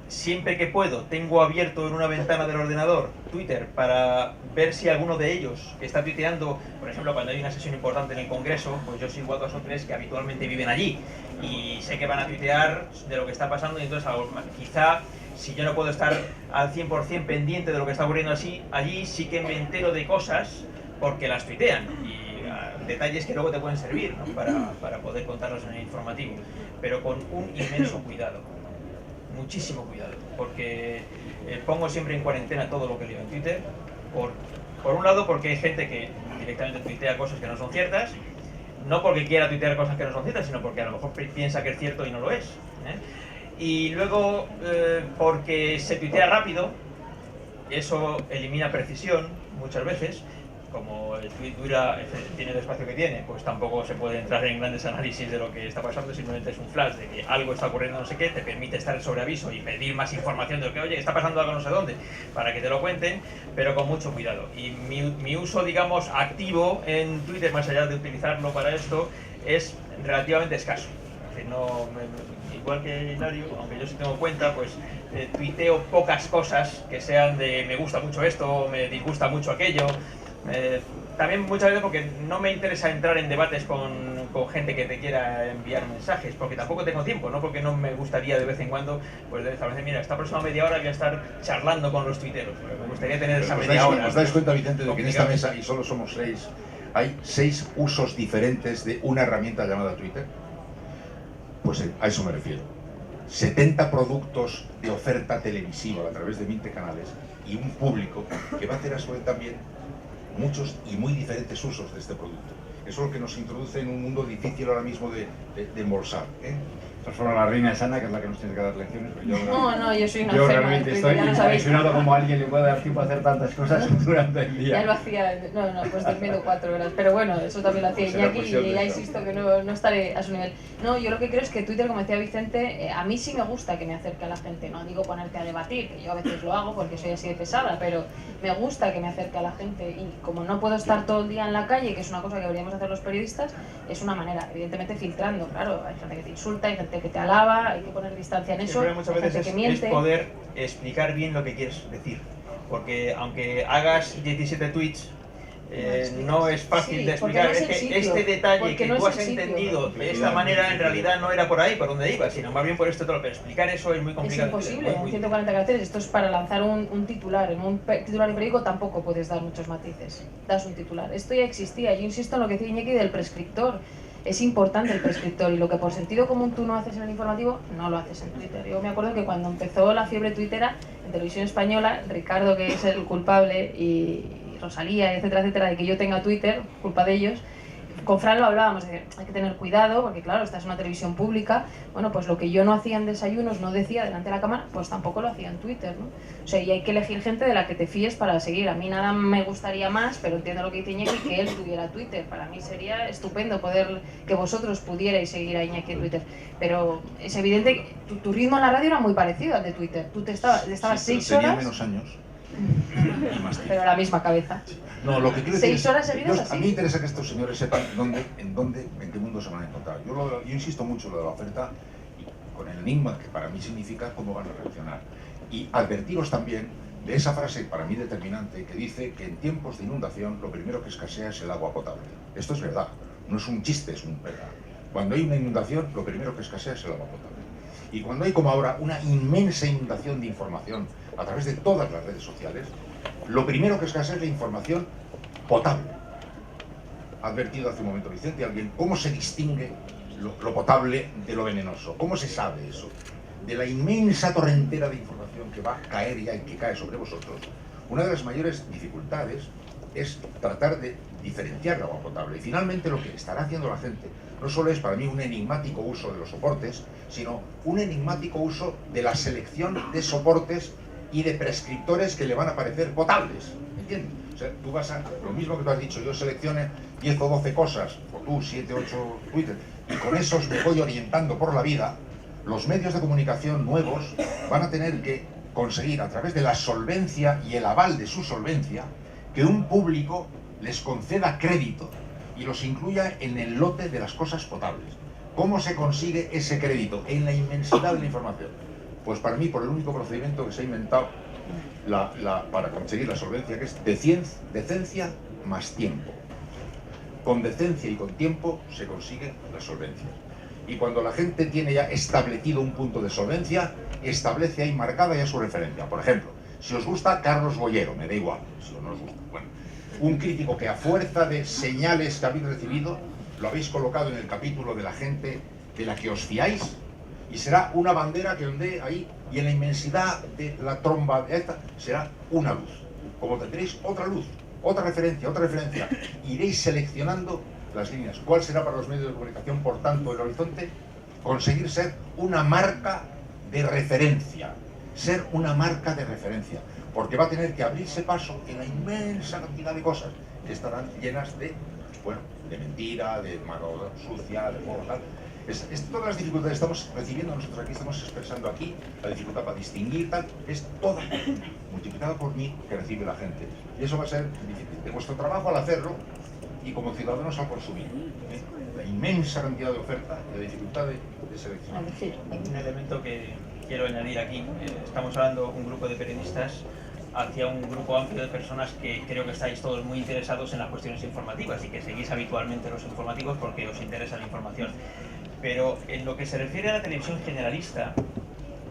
D: siempre que puedo, tengo abierto en una ventana del ordenador Twitter para ver si alguno de ellos que está tuiteando, por ejemplo, cuando hay una sesión importante en el Congreso, pues yo sigo a 2 o 3 que habitualmente viven allí y sé que van a tuitear de lo que está pasando, y entonces quizá si yo no puedo estar al 100% pendiente de lo que está ocurriendo allí, sí que me entero de cosas porque las tuitean, y detalles que luego te pueden servir, ¿no? para poder contarlos en el informativo, pero con un inmenso cuidado. Muchísimo cuidado, porque pongo siempre en cuarentena todo lo que leo en Twitter, por un lado porque hay gente que directamente tuitea cosas que no son ciertas, no porque quiera tuitear cosas que no son ciertas, sino porque a lo mejor piensa que es cierto y no lo es, y luego porque se tuitea rápido, eso elimina precisión muchas veces. Como el tweet tiene el espacio que tiene, pues tampoco se puede entrar en grandes análisis de lo que está pasando, simplemente es un flash de que algo está ocurriendo no sé qué, te permite estar sobre aviso y pedir más información de lo que, oye, está pasando algo no sé dónde, para que te lo cuenten, pero con mucho cuidado. Y mi uso, digamos, activo en Twitter, más allá de utilizarlo para esto, es relativamente escaso. Es decir, igual que Hilario, aunque yo sí tengo cuenta, pues tuiteo pocas cosas que sean de me gusta mucho esto, me disgusta mucho aquello. También muchas veces porque no me interesa entrar en debates con gente que te quiera enviar mensajes, porque tampoco tengo tiempo, no porque no me gustaría de vez en cuando, pues de establecer, mira, esta próxima media hora voy a estar charlando con los tuiteros, me gustaría tener esa media hora.
C: ¿Os dais cuenta, Vicente, de que en esta mesa, y solo somos 6, hay 6 usos diferentes de una herramienta llamada Twitter? Pues a eso me refiero. 70 productos de oferta televisiva a través de 20 canales y un público que va a hacer a su vez también muchos y muy diferentes usos de este producto. Eso es lo que nos introduce en un mundo difícil ahora mismo de embolsar.
G: Transforma a la reina Sana, que es la que nos tiene que dar lecciones.
E: No, yo soy una
G: Yo
E: enferma
G: realmente
E: de
G: estoy
E: Twitter, ya lo sabéis.
G: impresionado como a alguien le puede dar tiempo a hacer tantas cosas durante el día.
E: Ya lo hacía, pues durmiendo 4 horas, pero bueno, eso también lo hacía Iñaki y ya insisto que no estaré a su nivel. No, yo lo que creo es que Twitter, como decía Vicente, a mí sí me gusta que me acerque a la gente, no digo ponerte a debatir, que yo a veces lo hago porque soy así de pesada, pero me gusta que me acerque a la gente, y como no puedo estar todo el día en la calle, que es una cosa que deberíamos hacer los periodistas, es una manera, evidentemente filtrando, claro, hay gente que te insulta, hay gente que te alaba, hay que poner distancia en eso,
D: Muchas
E: hay gente
D: veces
E: que
D: es
E: miente.
D: poder explicar bien lo que quieres decir, porque aunque hagas 17 tweets, no es fácil
E: Sí,
D: de
E: porque
D: explicar,
E: no es
D: es
E: el
D: que
E: sitio,
D: este detalle
E: porque
D: que
E: no
D: tú
E: es
D: has
E: el sitio.
D: entendido de esta manera en realidad no era por ahí por donde iba, sino más bien por este otro, pero explicar eso es muy
E: Es
D: complicado.
E: imposible, en 140 caracteres. Esto es para lanzar un titular. En un titular de periódico tampoco puedes dar muchos matices. Das un titular. Esto ya existía. Yo insisto en lo que decía Iñaki del prescriptor. Es importante el prescriptor, y lo que por sentido común tú no haces en el informativo, no lo haces en Twitter. Yo me acuerdo que cuando empezó la fiebre tuitera en Televisión Española, Ricardo, que es el culpable, y Rosalía, etcétera, etcétera, de que yo tenga Twitter, culpa de ellos, con Fran lo hablábamos, de que hay que tener cuidado, porque claro, esta es una televisión pública. Bueno, pues lo que yo no hacía en desayunos, no decía delante de la cámara, pues tampoco lo hacía en Twitter, ¿no? O sea, y hay que elegir gente de la que te fíes para seguir. A mí nada me gustaría más, pero entiendo lo que dice Iñaki, que él tuviera Twitter. Para mí sería estupendo poder que vosotros pudierais seguir a Iñaki en Twitter. Pero es evidente que tu ritmo en la radio era muy parecido al de Twitter. Tú estabas 6
C: tenía
E: horas,
C: menos años y más tiempo.
E: pero la misma cabeza.
C: No, lo que quiero decir
E: 6 horas seguidas así.
C: a mí me interesa que estos señores sepan en qué mundo se van a encontrar. Yo insisto mucho en lo de la oferta, y con el enigma que para mí significa cómo van a reaccionar. Y advertiros también de esa frase para mí determinante que dice que en tiempos de inundación lo primero que escasea es el agua potable. Esto es verdad, no es un chiste, es un verdad. Cuando hay una inundación, lo primero que escasea es el agua potable. Y cuando hay como ahora una inmensa inundación de información a través de todas las redes sociales, lo primero que escasea es la información potable. Ha advertido hace un momento Vicente alguien cómo se distingue lo potable de lo venenoso. ¿Cómo se sabe eso? De la inmensa torrentera de información que va a caer ya y que cae sobre vosotros, una de las mayores dificultades es tratar de diferenciar el agua potable. Y finalmente lo que estará haciendo la gente no solo es para mí un enigmático uso de los soportes, sino un enigmático uso de la selección de soportes y de prescriptores que le van a parecer potables. ¿Entiendes? O sea, tú vas a, lo mismo que tú has dicho, yo seleccione 10 o 12 cosas, o tú 7, 8 Twitter, y con esos me voy orientando por la vida. Los medios de comunicación nuevos van a tener que conseguir, a través de la solvencia y el aval de su solvencia, que un público les conceda crédito y los incluya en el lote de las cosas potables. ¿Cómo se consigue ese crédito? En la inmensidad de la información. Pues para mí, por el único procedimiento que se ha inventado para conseguir la solvencia, que es decencia más tiempo. Con decencia y con tiempo se consigue la solvencia. Y cuando la gente tiene ya establecido un punto de solvencia, establece ahí marcada ya su referencia. Por ejemplo, si os gusta Carlos Bollero, me da igual, si no os gusta, bueno, un crítico que a fuerza de señales que habéis recibido, lo habéis colocado en el capítulo de la gente de la que os fiáis, y será una bandera que ondee ahí, y en la inmensidad de la tromba esta será una luz. Como tendréis otra luz, otra referencia, iréis seleccionando las líneas. ¿Cuál será para los medios de comunicación, por tanto, el horizonte? Conseguir ser una marca de referencia. Ser una marca de referencia. Porque va a tener que abrirse paso en la inmensa cantidad de cosas que estarán llenas de, bueno, de mentira, de mano sucia, de juego, tal. Todas las dificultades que estamos recibiendo nosotros aquí, estamos expresando aquí, la dificultad para distinguir, tal, es toda multiplicada por 1000 que recibe la gente. Y eso va a ser difícil. De vuestro trabajo al hacerlo, y como ciudadanos al consumir, la inmensa cantidad de oferta y la dificultad de selección.
D: Un elemento que quiero añadir aquí, estamos hablando un grupo de periodistas hacia un grupo amplio de personas que creo que estáis todos muy interesados en las cuestiones informativas y que seguís habitualmente los informativos porque os interesa la información. Pero en lo que se refiere a la televisión generalista,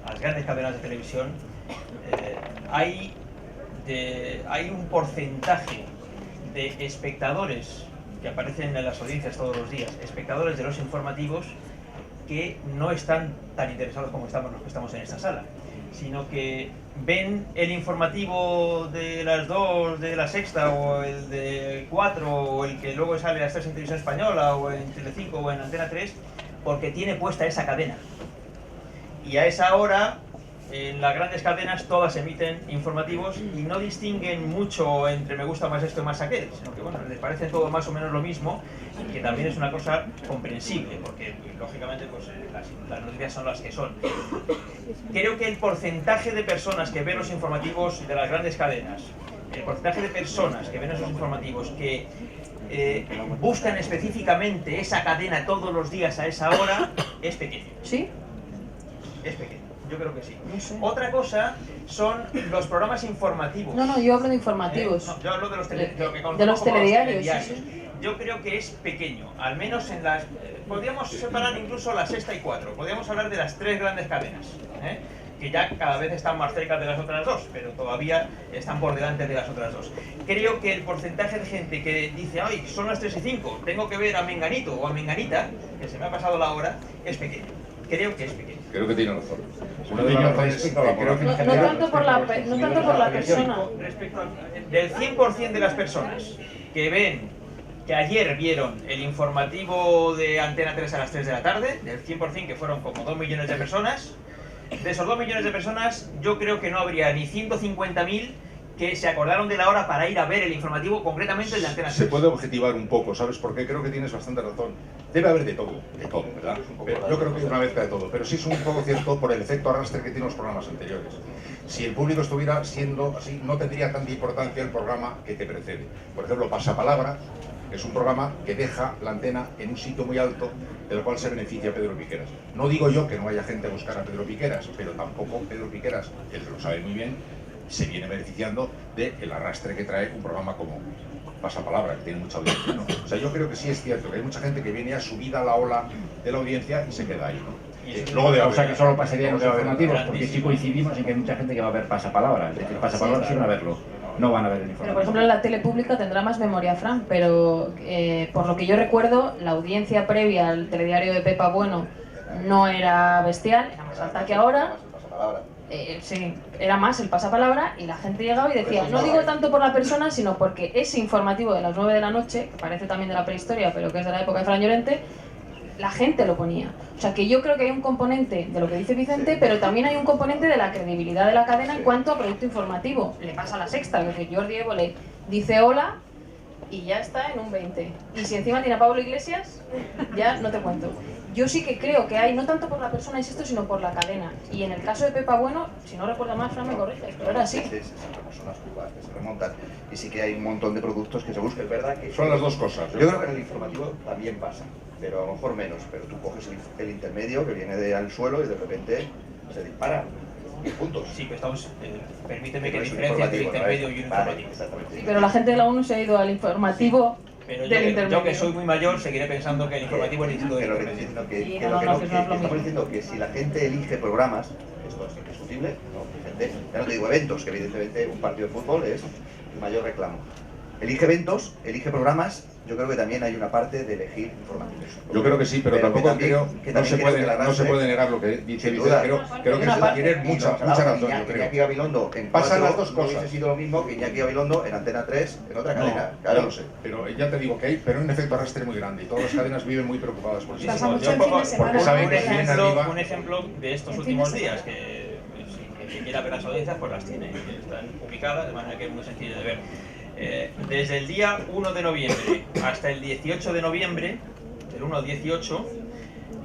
D: a las grandes cadenas de televisión, hay un porcentaje de espectadores que aparecen en las audiencias todos los días, espectadores de los informativos, que no están tan interesados como estamos los que estamos en esta sala, sino que ven el informativo de las 2 de La Sexta, o el de 4, o el que luego sale a las 3 en Televisión Española, o en Telecinco, o en Antena 3, porque tiene puesta esa cadena. Y a esa hora, en las grandes cadenas, todas emiten informativos y no distinguen mucho entre me gusta más esto y más aquel, sino que bueno, les parece todo más o menos lo mismo, que también es una cosa comprensible, porque lógicamente pues, las noticias son las que son. Creo que el porcentaje de personas que ven los informativos de las grandes cadenas, el porcentaje de personas que ven esos informativos que buscan específicamente esa cadena todos los días a esa hora, es pequeño.
E: ¿Sí?
D: Es pequeño. Yo creo que sí.
E: No sé.
D: Otra cosa son los programas informativos.
E: No, yo hablo de informativos.
D: No, yo hablo de los,
E: de
D: telediarios.
E: los telediarios. Sí.
D: Yo creo que es pequeño, al menos en las... podríamos separar incluso La Sexta y 4, podríamos hablar de las 3 grandes cadenas, que ya cada vez están más cerca de las otras 2, pero todavía están por delante de las otras 2. Creo que el porcentaje de gente que dice, ay, son las 3 y 5, tengo que ver a Menganito o a Menganita, que se me ha pasado la hora, es pequeño. Creo que es pequeño.
C: Creo que tiene razón.
B: Una de las razones que creo que
E: No tanto por la persona.
D: Respecto del 100% de las personas que ayer vieron el informativo de Antena 3 a las 3 de la tarde, del 100%, que fueron como 2 millones de personas, de esos 2 millones de personas, yo creo que no habría ni 150.000 que se acordaron de la hora para ir a ver el informativo, concretamente el de Antena 3.
C: Se puede objetivar un poco, ¿sabes? Porque creo que tienes bastante razón. Debe haber de todo, ¿verdad? Pero yo creo que es una mezcla de todo, pero sí es un poco cierto por el efecto arrastre que tienen los programas anteriores. Si el público estuviera siendo así, no tendría tanta importancia el programa que te precede. Por ejemplo, Pasapalabra es un programa que deja la antena en un sitio muy alto, del cual se beneficia Pedro Piqueras. No digo yo que no haya gente a buscar a Pedro Piqueras, pero tampoco Pedro Piqueras, él lo sabe muy bien, se viene beneficiando del arrastre que trae un programa como Pasapalabra, que tiene mucha audiencia, ¿no? O sea, yo creo que sí es cierto que hay mucha gente que viene a subida a la ola de la audiencia y se queda ahí, ¿no? Luego de
G: O sea que solo pasaría en los
C: luego de haber-
G: informativos, porque sí coincidimos en que hay mucha gente que va a ver pasapalabra. Es decir, pasapalabra sí van a verlo, no van a ver el
E: Pero
G: informativo.
E: por ejemplo en la tele pública tendrá más memoria, Fran, pero por lo que yo recuerdo, la audiencia previa al telediario de Pepa Bueno no era bestial, era más alta que ahora. Sí, era más el pasapalabra y la gente llegaba y decía, no digo tanto por la persona, sino porque ese informativo de las 9 de la noche, que parece también de la prehistoria, pero que es de la época de Fran Llorente, la gente lo ponía. O sea que yo creo que hay un componente de lo que dice Vicente, pero también hay un componente de la credibilidad de la cadena en cuanto a producto informativo. Le pasa a La Sexta, que Jordi Évole dice hola y ya está en un 20. Y si encima tiene a Pablo Iglesias, ya no te cuento. Yo sí que creo que hay, no tanto por la persona, insisto, sino por la cadena. Y en el caso de Pepa Bueno, si no recuerdo mal, Fran me corrige, pero era así.
F: Sí, son las curvas que se remontan. Y sí que hay un montón de productos que se buscan, es verdad que...
C: Son las dos cosas.
F: Yo creo que en el informativo también pasa, pero a lo mejor menos. Pero tú coges el intermedio que viene al suelo y de repente se dispara. Puntos.
D: Sí, que estamos... permíteme que
F: Pero es un
D: diferencie entre
F: informativo,
D: intermedio y un
F: Vale,
D: informativo.
F: exactamente.
E: Sí, pero la gente de la ONU se ha ido al informativo
D: Pero
E: del intermedio.
D: yo que soy muy mayor seguiré pensando que el informativo es el instituto del
F: Pero que
D: intermedio.
F: diciendo que,
E: Sí,
F: que
E: no,
F: lo que
E: no,
F: no,
E: que
F: que
E: no es lo
F: estamos
E: mismo.
F: diciendo que si la gente elige programas, esto es indiscutible, ¿no? Gente, ya no te digo eventos, que evidentemente un partido de fútbol es el mayor reclamo. Elige eventos, elige programas, yo creo que también hay una parte de elegir informativos.
C: Yo creo que sí, pero tampoco
F: también-
C: creo,
F: que
C: no
F: también
C: se
F: creo
C: puede,
F: que la
C: no se
F: arrastre-
C: puede negar lo que dice
F: Sin
C: Vicente,
F: duda.
C: creo que
E: Una
C: se
E: parte-
C: tiene mucha razón, yo
F: Iñaki
C: creo.
F: Gabilondo en
C: Pasan
F: 4
C: las dos
F: no
C: cosas.
F: hubiese sido lo mismo que Iñaki Gabilondo en Antena 3 en otra
C: No,
F: cadena.
C: ya
F: Claro.
C: lo sé, pero ya te digo que hay, pero un efecto arrastre muy grande y todas las cadenas viven muy preocupadas por eso.
A: Pasa mucho
D: Yo
A: en
D: pongo-
A: fin de semana.
C: porque saben
D: un
C: que si vienen
D: ejemplo,
C: arriba-
D: un ejemplo de estos
A: En
D: últimos
A: fin de
D: días,
A: semana.
D: que quien quiera ver las audiencias pues las tiene, que están publicadas, de manera que es muy sencillo de ver. Desde el día 1 de noviembre hasta el 18 de noviembre, del 1 al 18,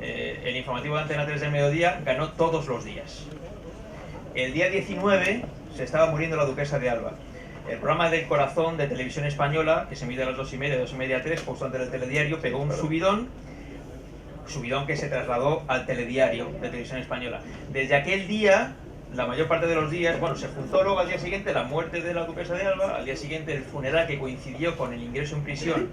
D: el informativo de Antena 3 del mediodía ganó todos los días. El día 19 se estaba muriendo la duquesa de Alba. El programa del corazón de Televisión Española, que se mide a las 2:30, 2:30, 3, justo antes del telediario, pegó un subidón que se trasladó al telediario de Televisión Española. Desde aquel día, la mayor parte de los días, bueno, se juntó luego al día siguiente la muerte de la duquesa de Alba, al día siguiente el funeral que coincidió con el ingreso en prisión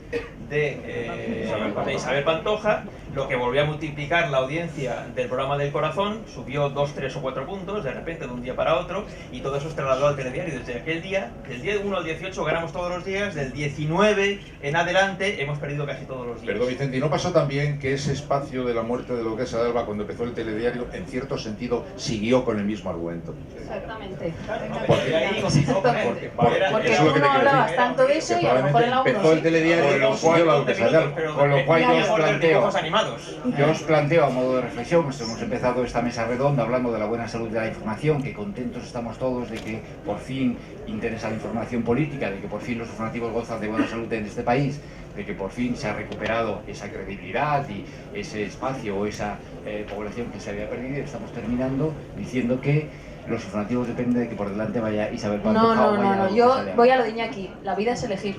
D: de Isabel Pantoja, lo que volvió a multiplicar la audiencia del programa del corazón, subió 2, 3 o 4 puntos de repente de un día para otro, y todo eso se trasladó al telediario. Desde aquel día, del día 1 al 18 ganamos todos los días, del 19 en adelante hemos perdido casi todos los días.
C: Perdón, Vicente, ¿y no pasó también que ese espacio de la muerte de la duquesa de Alba, cuando empezó el telediario, en cierto sentido siguió con el mismo argumento?
E: Exactamente.
D: Porque ahí continuó con él.
E: Porque
C: eso es lo
E: tú
C: que te
E: no
C: quiero
E: hablabas
C: decir.
E: tanto de eso y a lo mejor en la 1
G: empezó el
E: sí.
G: telediario, con lo cual yo os planteo, yo os planteo a modo de reflexión, pues hemos empezado esta mesa redonda hablando de la buena salud de la información, que contentos estamos todos de que por fin interesa la información política, de que por fin los informativos gozan de buena salud en este país, de que por fin se ha recuperado esa credibilidad y ese espacio o esa población que se había perdido. Estamos terminando diciendo que los informativos dependen de que por delante vaya Isabel Pantoja.
E: No, yo voy a lo de Iñaki, la vida es elegir.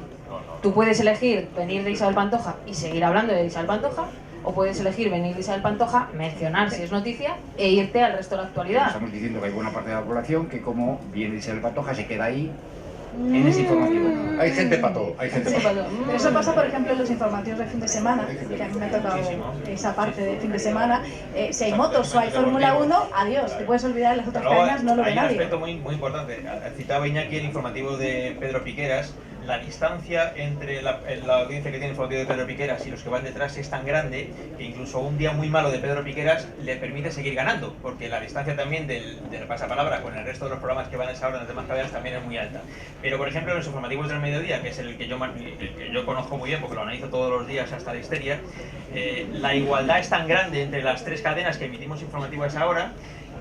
E: Tú puedes elegir venir de Isabel Pantoja y seguir hablando de Isabel Pantoja, o puedes elegir venir de Isabel Pantoja, mencionar si es noticia e irte al resto de la actualidad.
G: Estamos diciendo que hay buena parte de la población que, como viene Isabel Pantoja, se queda ahí en ese informativo.
C: Hay gente para todo, hay gente
A: Sí,
C: para todo.
A: pero eso pasa, por ejemplo, en los informativos de fin de semana, que a mí me ha tocado esa parte de fin de semana. Si hay motos o hay Fórmula 1, adiós, te puedes olvidar de las otras
D: Luego,
A: cadenas, no lo ve
D: hay un
A: nadie.
D: aspecto muy importante. Citaba Iñaki el informativo de Pedro Piqueras. La distancia entre la audiencia que tiene el informativo de Pedro Piqueras y los que van detrás es tan grande que incluso un día muy malo de Pedro Piqueras le permite seguir ganando, porque la distancia también del pasapalabra con el resto de los programas que van a esa hora en las demás cadenas también es muy alta. Pero, por ejemplo, en los informativos del mediodía, que es el que yo conozco muy bien porque lo analizo todos los días hasta la histeria, la igualdad es tan grande entre las tres cadenas que emitimos informativo a esa hora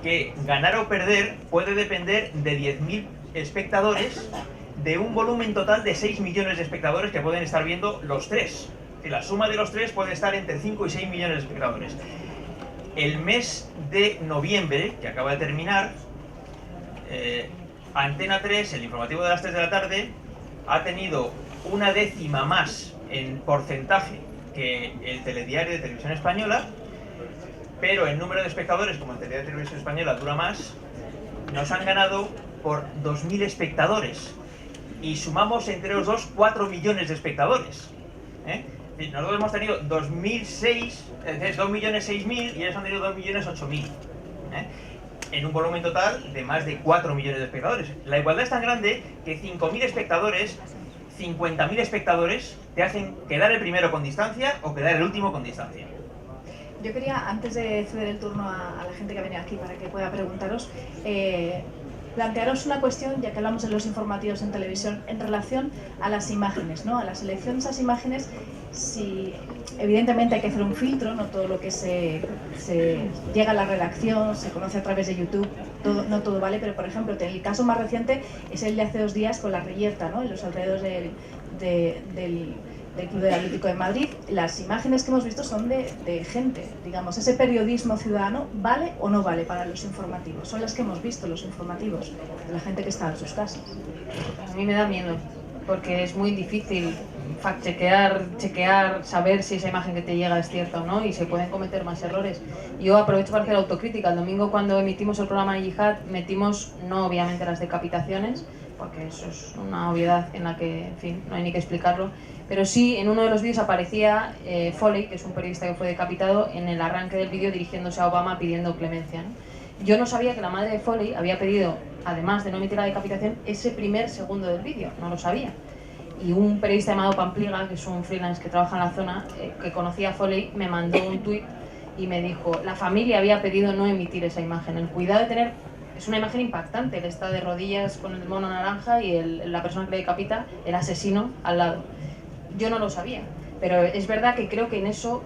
D: que ganar o perder puede depender de 10.000 espectadores, de un volumen total de 6 millones de espectadores que pueden estar viendo los tres. Y la suma de los tres puede estar entre 5 y 6 millones de espectadores. El mes de noviembre, que acaba de terminar, Antena 3, el informativo de las 3 de la tarde, ha tenido una décima más en porcentaje que el telediario de Televisión Española, pero el número de espectadores, como el telediario de Televisión Española dura más, nos han ganado por 2.000 espectadores. Y sumamos entre los dos 4 millones de espectadores. decir, nosotros hemos tenido 2.006.000 y ellos han tenido 2.008.000. En un volumen total de más de 4 millones de espectadores. La igualdad es tan grande que 5.000 espectadores, 50.000 espectadores te hacen quedar el primero con distancia o quedar el último con distancia.
A: Yo quería, antes de ceder el turno a la gente que ha venido aquí para que pueda preguntaros, plantearos una cuestión, ya que hablamos de los informativos en televisión, en relación a las imágenes, ¿no? A la selección de esas imágenes. Si evidentemente hay que hacer un filtro, no todo lo que se llega a la redacción, se conoce a través de YouTube, no todo vale, pero por ejemplo, el caso más reciente es el de hace 2 días con la Reyerta, ¿no? En los alrededores del Club del Atlético de Madrid. Las imágenes que hemos visto son de gente, digamos, ese periodismo ciudadano, ¿vale o no vale para los informativos? Son las que hemos visto, los informativos, de la gente que está en sus casas.
E: A mí me da miedo, porque es muy difícil chequear, saber si esa imagen que te llega es cierta o no, y se pueden cometer más errores. Yo aprovecho para hacer autocrítica. El domingo, cuando emitimos el programa de Yihad, metimos, no obviamente las decapitaciones, porque eso es una obviedad en la que, en fin, no hay ni que explicarlo, pero sí, en uno de los vídeos aparecía Foley, que es un periodista que fue decapitado, en el arranque del vídeo dirigiéndose a Obama pidiendo clemencia, ¿no? Yo no sabía que la madre de Foley había pedido, además de no emitir la decapitación, ese primer segundo del vídeo, no lo sabía. Y un periodista llamado Pampliga, que es un freelance que trabaja en la zona, que conocía a Foley, me mandó un tuit y me dijo: la familia había pedido no emitir esa imagen. El cuidado de tener... Es una imagen impactante, él está de rodillas con el mono naranja y la persona que le decapita, el asesino, al lado. Yo no lo sabía, pero es verdad que creo que en eso,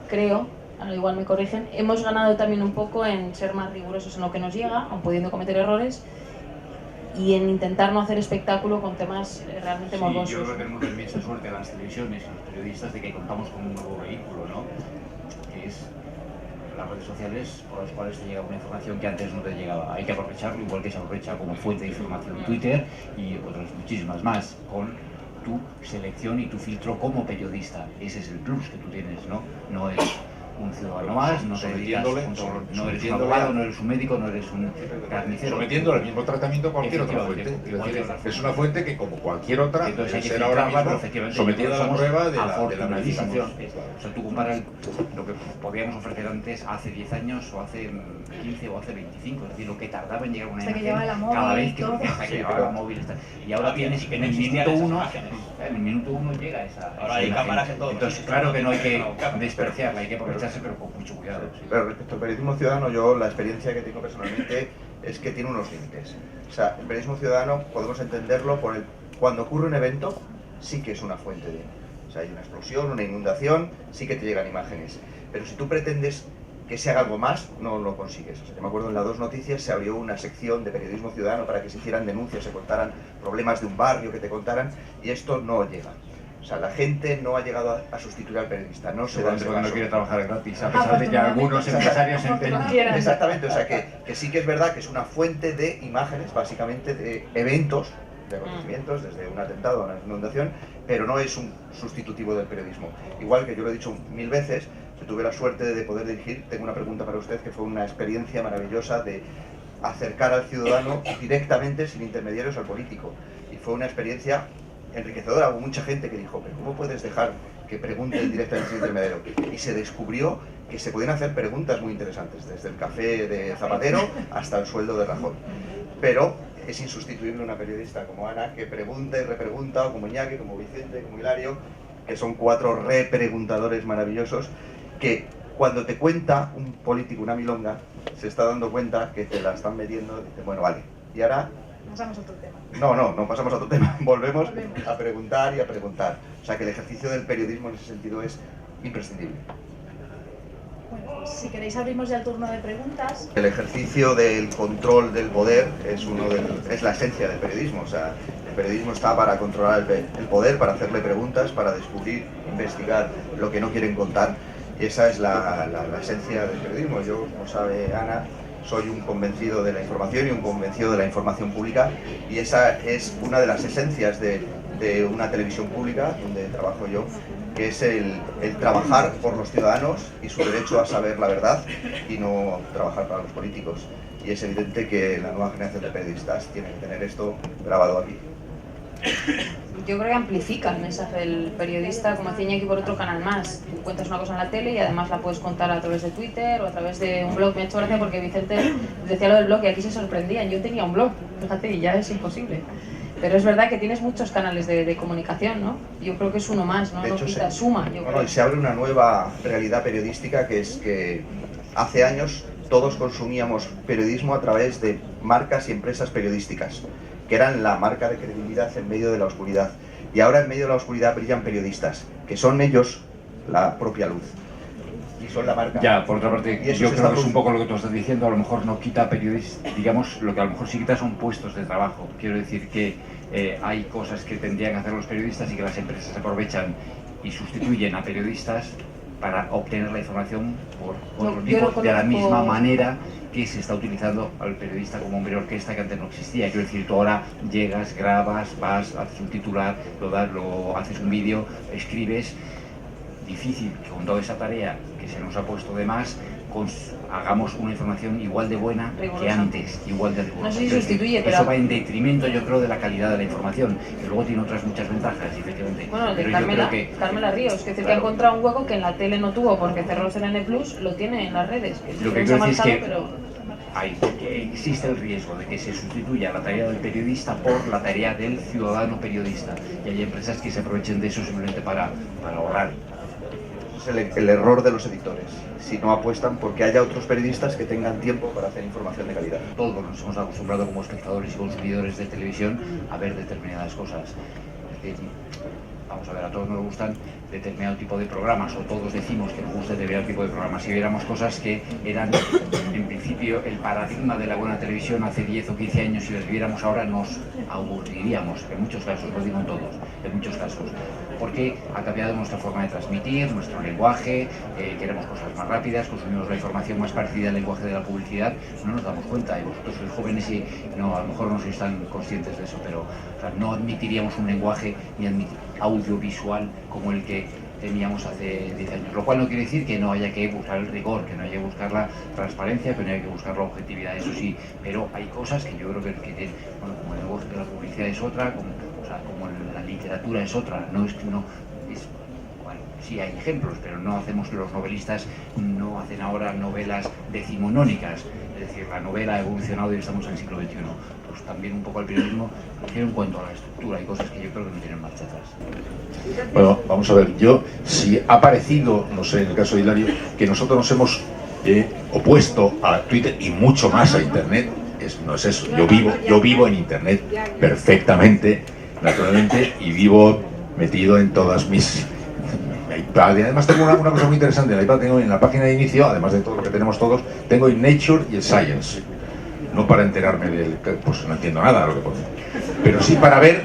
E: al igual me corrigen, hemos ganado también un poco en ser más rigurosos en lo que nos llega, aun pudiendo cometer errores, y en intentar no hacer espectáculo con temas realmente morbosos.
G: Sí, yo creo que tenemos la inmensa suerte a las televisiones y los periodistas de que contamos con un nuevo vehículo, ¿no? Que es las redes sociales, por las cuales te llega una información que antes no te llegaba. Hay que aprovecharlo, igual que se aprovecha como fuente de información Twitter y otras muchísimas más, con tu selección y tu filtro como periodista. Ese es el plus que tú tienes, ¿no? No eres un ciudadano más, no te dedicas, no eres un abogado, no eres un médico, no eres un carnicero.
C: Sometiendo al mismo tratamiento a cualquier otra fuente. Es una fuente que, como cualquier otra, debe ser ahora mismo sometida a la prueba de la verificación.
G: O sea, tú comparas lo que podíamos ofrecer antes hace 10 años o hace 15 o hace 25, es decir, lo que tardaba en llegar una imagen cada vez que llevaba la móvil. Y ahora tienes en el minuto 1 llega esa.
D: Ahora hay cámaras en todo.
G: Entonces, claro que no hay que despreciarla, hay que aprovecharse, pero con mucho cuidado.
F: Sí. Pero respecto al periodismo ciudadano, yo la experiencia que tengo personalmente es que tiene unos límites. O sea, el periodismo ciudadano podemos entenderlo cuando ocurre un evento, sí que es una fuente de... O sea, hay una explosión, una inundación, sí que te llegan imágenes. Pero si tú pretendes que se haga algo más, no lo consigues. O sea, yo me acuerdo en las 2 Noticias se abrió una sección de periodismo ciudadano para que se hicieran denuncias, se contaran problemas de un barrio, que te contaran, y esto no llega. O sea, la gente no ha llegado a sustituir al periodista, no se da ese
G: cuando
F: paso.
G: quiere trabajar gratis, a pesar de que algunos empresarios entienden.
F: Exactamente, o sea que sí que es verdad que es una fuente de imágenes, básicamente de eventos, de acontecimientos, desde un atentado a una inundación, pero no es un sustitutivo del periodismo. Igual que yo lo he dicho 1000 veces, si tuve la suerte de poder dirigir, tengo una pregunta para usted, que fue una experiencia maravillosa de acercar al ciudadano directamente, sin intermediarios, al político. Y fue una experiencia enriquecedora. Hubo mucha gente que dijo: pero ¿cómo puedes dejar que pregunte directamente sin intermediario? Y se descubrió que se podían hacer preguntas muy interesantes, desde el café de Zapatero hasta el sueldo de Rajoy. Pero es insustituible una periodista como Ana, que pregunta y repregunta, o como Iñaki, como Vicente, como Hilario, que son 4 repreguntadores maravillosos, que cuando te cuenta un político una milonga, se está dando cuenta que te la están metiendo, y dice: bueno, vale, y ahora...
A: Pasamos a otro tema.
F: No pasamos a otro tema, volvemos a preguntar y a preguntar. O sea que el ejercicio del periodismo en ese sentido es imprescindible.
A: Bueno, pues si queréis abrimos ya el turno de preguntas.
F: El ejercicio del control del poder es la esencia del periodismo. O sea, el periodismo está para controlar el poder, para hacerle preguntas, para descubrir, investigar lo que no quieren contar. Y esa es la esencia del periodismo. Yo, como sabe Ana, soy un convencido de la información y un convencido de la información pública, y esa es una de las esencias de una televisión pública donde trabajo yo, que es el trabajar por los ciudadanos y su derecho a saber la verdad, y no trabajar para los políticos. Y es evidente que la nueva generación de periodistas tiene que tener esto grabado aquí.
E: yo creo que amplifican el periodista, como decía Iñaki, por otro canal más. Cuentas una cosa en la tele y además la puedes contar a través de Twitter o a través de un blog. Me ha hecho gracia porque Vicente decía lo del blog y aquí se sorprendían. Yo tenía un blog, fíjate, y ya es imposible. Pero es verdad que tienes muchos canales de comunicación, ¿no? Yo creo que es uno más, ¿no?
F: De hecho,
E: no quita, suma, yo creo.
F: Y se abre una nueva realidad periodística, que es que hace años todos consumíamos periodismo a través de marcas y empresas periodísticas, que eran la marca de credibilidad en medio de la oscuridad. Y ahora en medio de la oscuridad brillan periodistas, que son ellos la propia luz. Y son la marca.
G: Ya, por otra parte,
F: Y eso
G: yo
F: se
G: creo
F: está
G: que es un poco lo que tú estás diciendo, a lo mejor no quita periodistas, digamos, lo que a lo mejor sí quita son puestos de trabajo. Quiero decir que hay cosas que tendrían que hacer los periodistas y que las empresas aprovechan y sustituyen a periodistas para obtener la información por otro tipo, de la misma manera que se está utilizando al periodista como hombre orquesta, que antes no existía. Quiero decir, tú ahora llegas, grabas, vas, haces un titular, lo haces un vídeo, escribes. Difícil que con toda esa tarea que se nos ha puesto de más, hagamos una información igual de buena
E: rigurosa.
G: que antes, igual de rigurosa.
E: No sé si sustituye, pero...
G: Eso va en detrimento, yo creo, de la calidad de la información, que luego tiene otras muchas ventajas, efectivamente.
E: Bueno, de
G: pero
E: Carmela,
G: yo creo que...
E: Carmela Ríos, que dice que ha encontrado un hueco que en la tele no tuvo porque cerró el CNN Plus, lo tiene en las redes. Que
G: Lo que
E: se ha
G: quiero decir es que
E: pero...
G: existe el riesgo de que se sustituya la tarea del periodista por la tarea del ciudadano periodista. Y hay empresas que se aprovechen de eso simplemente para ahorrar.
F: Es el error de los editores, si no apuestan porque haya otros periodistas que tengan tiempo para hacer información de calidad.
G: Todos nos hemos acostumbrado como espectadores y consumidores de televisión a ver determinadas cosas. Vamos a ver, a todos nos gustan determinado tipo de programas, o todos decimos que nos gusta determinado tipo de programas. Si viéramos cosas que eran, en principio, el paradigma de la buena televisión hace 10 o 15 años, si las viéramos ahora nos aburriríamos, en muchos casos, no digo en todos, en muchos casos. Porque ha cambiado nuestra forma de transmitir, nuestro lenguaje, queremos cosas más rápidas, consumimos la información más parecida al lenguaje de la publicidad, no nos damos cuenta, y vosotros sois jóvenes y no, a lo mejor no sois tan conscientes de eso, pero o sea, no admitiríamos un lenguaje ni audiovisual como el que teníamos hace 10 años, lo cual no quiere decir que no haya que buscar el rigor, que no haya que buscar la transparencia, que no haya que buscar la objetividad, eso sí, pero hay cosas que yo creo que bueno, como el negocio de la publicidad es otra, como la literatura es otra, no es que no es, bueno, sí hay ejemplos, pero no hacemos, los novelistas no hacen ahora novelas decimonónicas, es decir, la novela ha evolucionado y estamos en el siglo XXI, pues también un poco al periodismo, pero en cuanto a la estructura, hay cosas que yo creo que no tienen marcha atrás.
C: Bueno, vamos a ver, si ha parecido, no sé, en el caso de Hilario, que nosotros nos hemos opuesto a Twitter y mucho más a Internet, no es eso, yo vivo en Internet perfectamente, naturalmente, y vivo metido en todas mis iPad. Y además tengo una cosa muy interesante, en el iPad tengo en la página de inicio, además de todo lo que tenemos todos, tengo el Nature y el Science, no para enterarme del, pues no entiendo nada de lo que pone, pero sí para ver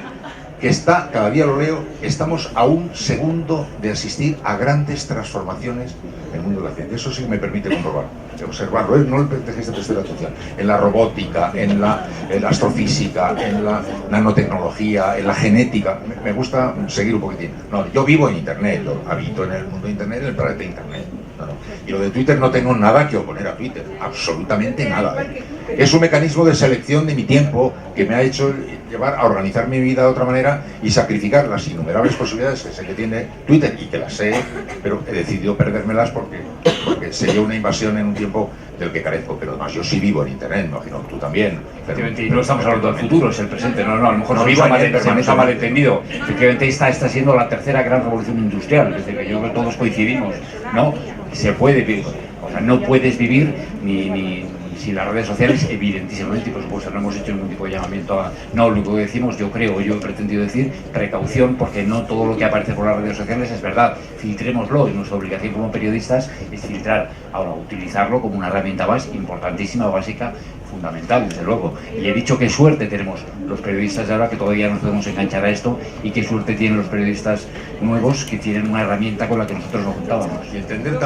C: que está, cada día lo leo, estamos a un segundo de asistir a grandes transformaciones en el mundo de la ciencia. Eso sí me permite comprobar, observarlo, no le dejéis de prestar atención. En la robótica, en la astrofísica, en la nanotecnología, en la genética. Me gusta seguir un poquitín. No, yo vivo en Internet, habito en el mundo de Internet, en el planeta Internet. No. Y lo de Twitter no tengo nada que oponer a Twitter, absolutamente nada. Es un mecanismo de selección de mi tiempo que me ha hecho llevar a organizar mi vida de otra manera y sacrificar las innumerables posibilidades que sé que tiene Twitter y que las sé, pero he decidido perdérmelas porque sería una invasión en un tiempo del que carezco. Pero además yo sí vivo en Internet, me imagino tú también.
G: Efectivamente, y no estamos hablando del futuro, es el presente, no, a lo mejor
C: no,
G: se nos ha malentendido. Efectivamente esta está siendo la tercera gran revolución industrial, es decir, que yo creo que todos coincidimos, ¿no? Se puede vivir, o sea, no puedes vivir ni sin las redes sociales, evidentísimamente, y por supuesto no hemos hecho ningún tipo de llamamiento a... No, lo que decimos, yo he pretendido decir, precaución, porque no todo lo que aparece por las redes sociales es verdad, filtrémoslo, y nuestra obligación como periodistas es filtrar, ahora utilizarlo como una herramienta importantísima, básica, fundamental, desde luego. Y he dicho qué suerte tenemos los periodistas de ahora, que todavía nos podemos enganchar a esto, y qué suerte tienen los periodistas nuevos, que tienen una herramienta con la que nosotros nos juntábamos.
C: Y entender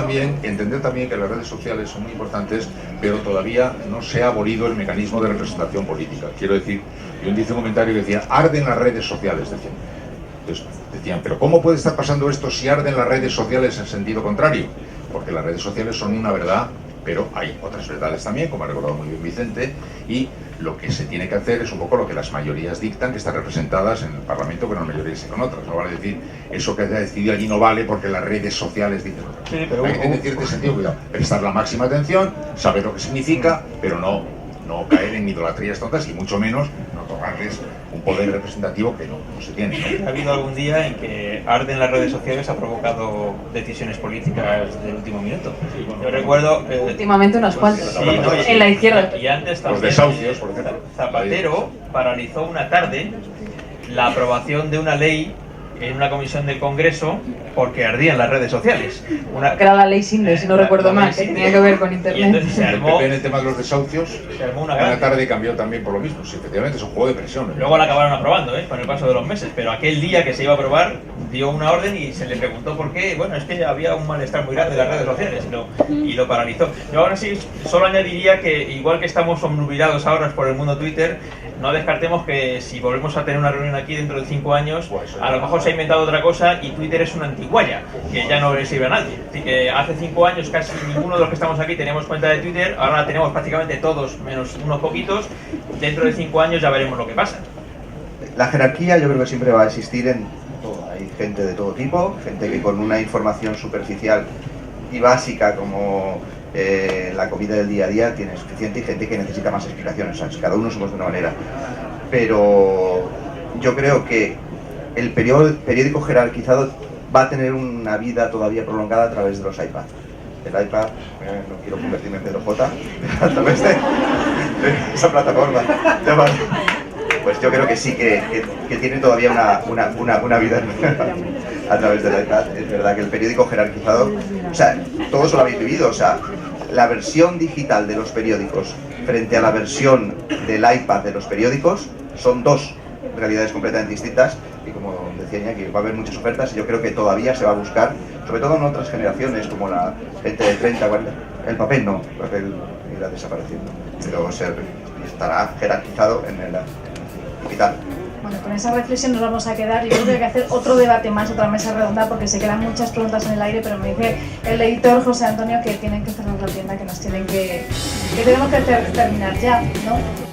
C: también que las redes sociales son muy importantes, pero todavía no se ha abolido el mecanismo de representación política. Quiero decir, yo hice un comentario que decía, arden las redes sociales, decían. Entonces, decían, pero ¿cómo puede estar pasando esto si arden las redes sociales en sentido contrario? Porque las redes sociales son una verdad, pero hay otras verdades también, como ha recordado muy bien Vicente, Y lo que se tiene que hacer es un poco lo que las mayorías dictan, que están representadas en el Parlamento con las mayorías y con otras. No vale decir, eso que se ha decidido allí no vale porque las redes sociales dicen otra cosa.
D: Sí, pero
C: hay que tener cierto sentido, cuidado, prestar la máxima atención, saber lo que significa, pero no caer en idolatrías tontas y mucho menos no otorgarles un poder representativo que no se tiene, ¿no?
D: Ha habido algún día en que arden las redes sociales ha provocado decisiones políticas del último minuto. Yo recuerdo...
E: Últimamente unas cuantas,
D: sí, ¿no?
E: en la izquierda.
D: Y antes
C: Los
D: también,
C: desahucios, por ejemplo.
D: Zapatero paralizó una tarde la aprobación de una ley en una comisión del Congreso porque ardían las redes sociales.
E: Que era la ley Sinde, si no recuerdo mal, que tenía que ver con
D: Y
E: internet.
D: entonces se
C: El
D: armó,
C: PP en el tema de los desahucios,
D: se armó una
C: una
D: gran...
C: tarde cambió también por lo mismo. Sí, efectivamente, es un juego de presión.
D: Luego la acabaron aprobando, con el paso de los meses, pero aquel día que se iba a aprobar dio una orden y se le preguntó por qué. Bueno, es que había un malestar muy grande en las redes sociales y lo paralizó. Yo ahora sí, solo añadiría que igual que estamos obnubilados ahora por el mundo Twitter, no descartemos que si volvemos a tener una reunión aquí dentro de 5 años, a lo mejor se ha inventado otra cosa y Twitter es una antiguaya, que ya no le sirve a nadie. Así que hace 5 años casi ninguno de los que estamos aquí teníamos cuenta de Twitter, ahora la tenemos prácticamente todos, menos unos poquitos. Dentro de 5 años ya veremos lo que pasa.
F: La jerarquía yo creo que siempre va a existir en todo. Hay gente de todo tipo, gente que con una información superficial y básica como la comida del día a día tiene suficiente, y gente que necesita más explicaciones. O sea, cada uno somos de una manera. Pero yo creo que el periódico jerarquizado va a tener una vida todavía prolongada a través de los iPads. El iPad, no quiero convertirme en Pedro J, a través de esa plataforma. Pues yo creo que sí, que tiene todavía una vida a través del iPad. Es verdad que el periódico jerarquizado, o sea, todos lo habéis vivido, o sea, la versión digital de los periódicos frente a la versión del iPad de los periódicos son dos realidades completamente distintas, y como decía Iñaki, va a haber muchas ofertas y yo creo que todavía se va a buscar, sobre todo en otras generaciones como la gente de 30, 40, el papel no, el papel irá desapareciendo, pero estará jerarquizado en el digital.
A: Bueno, con esa reflexión nos vamos a quedar. Yo creo que hay que hacer otro debate más, otra mesa redonda, porque se quedan muchas preguntas en el aire, pero me dice el editor José Antonio que tienen que cerrar la tienda, que nos tienen que tenemos que terminar ya, ¿no?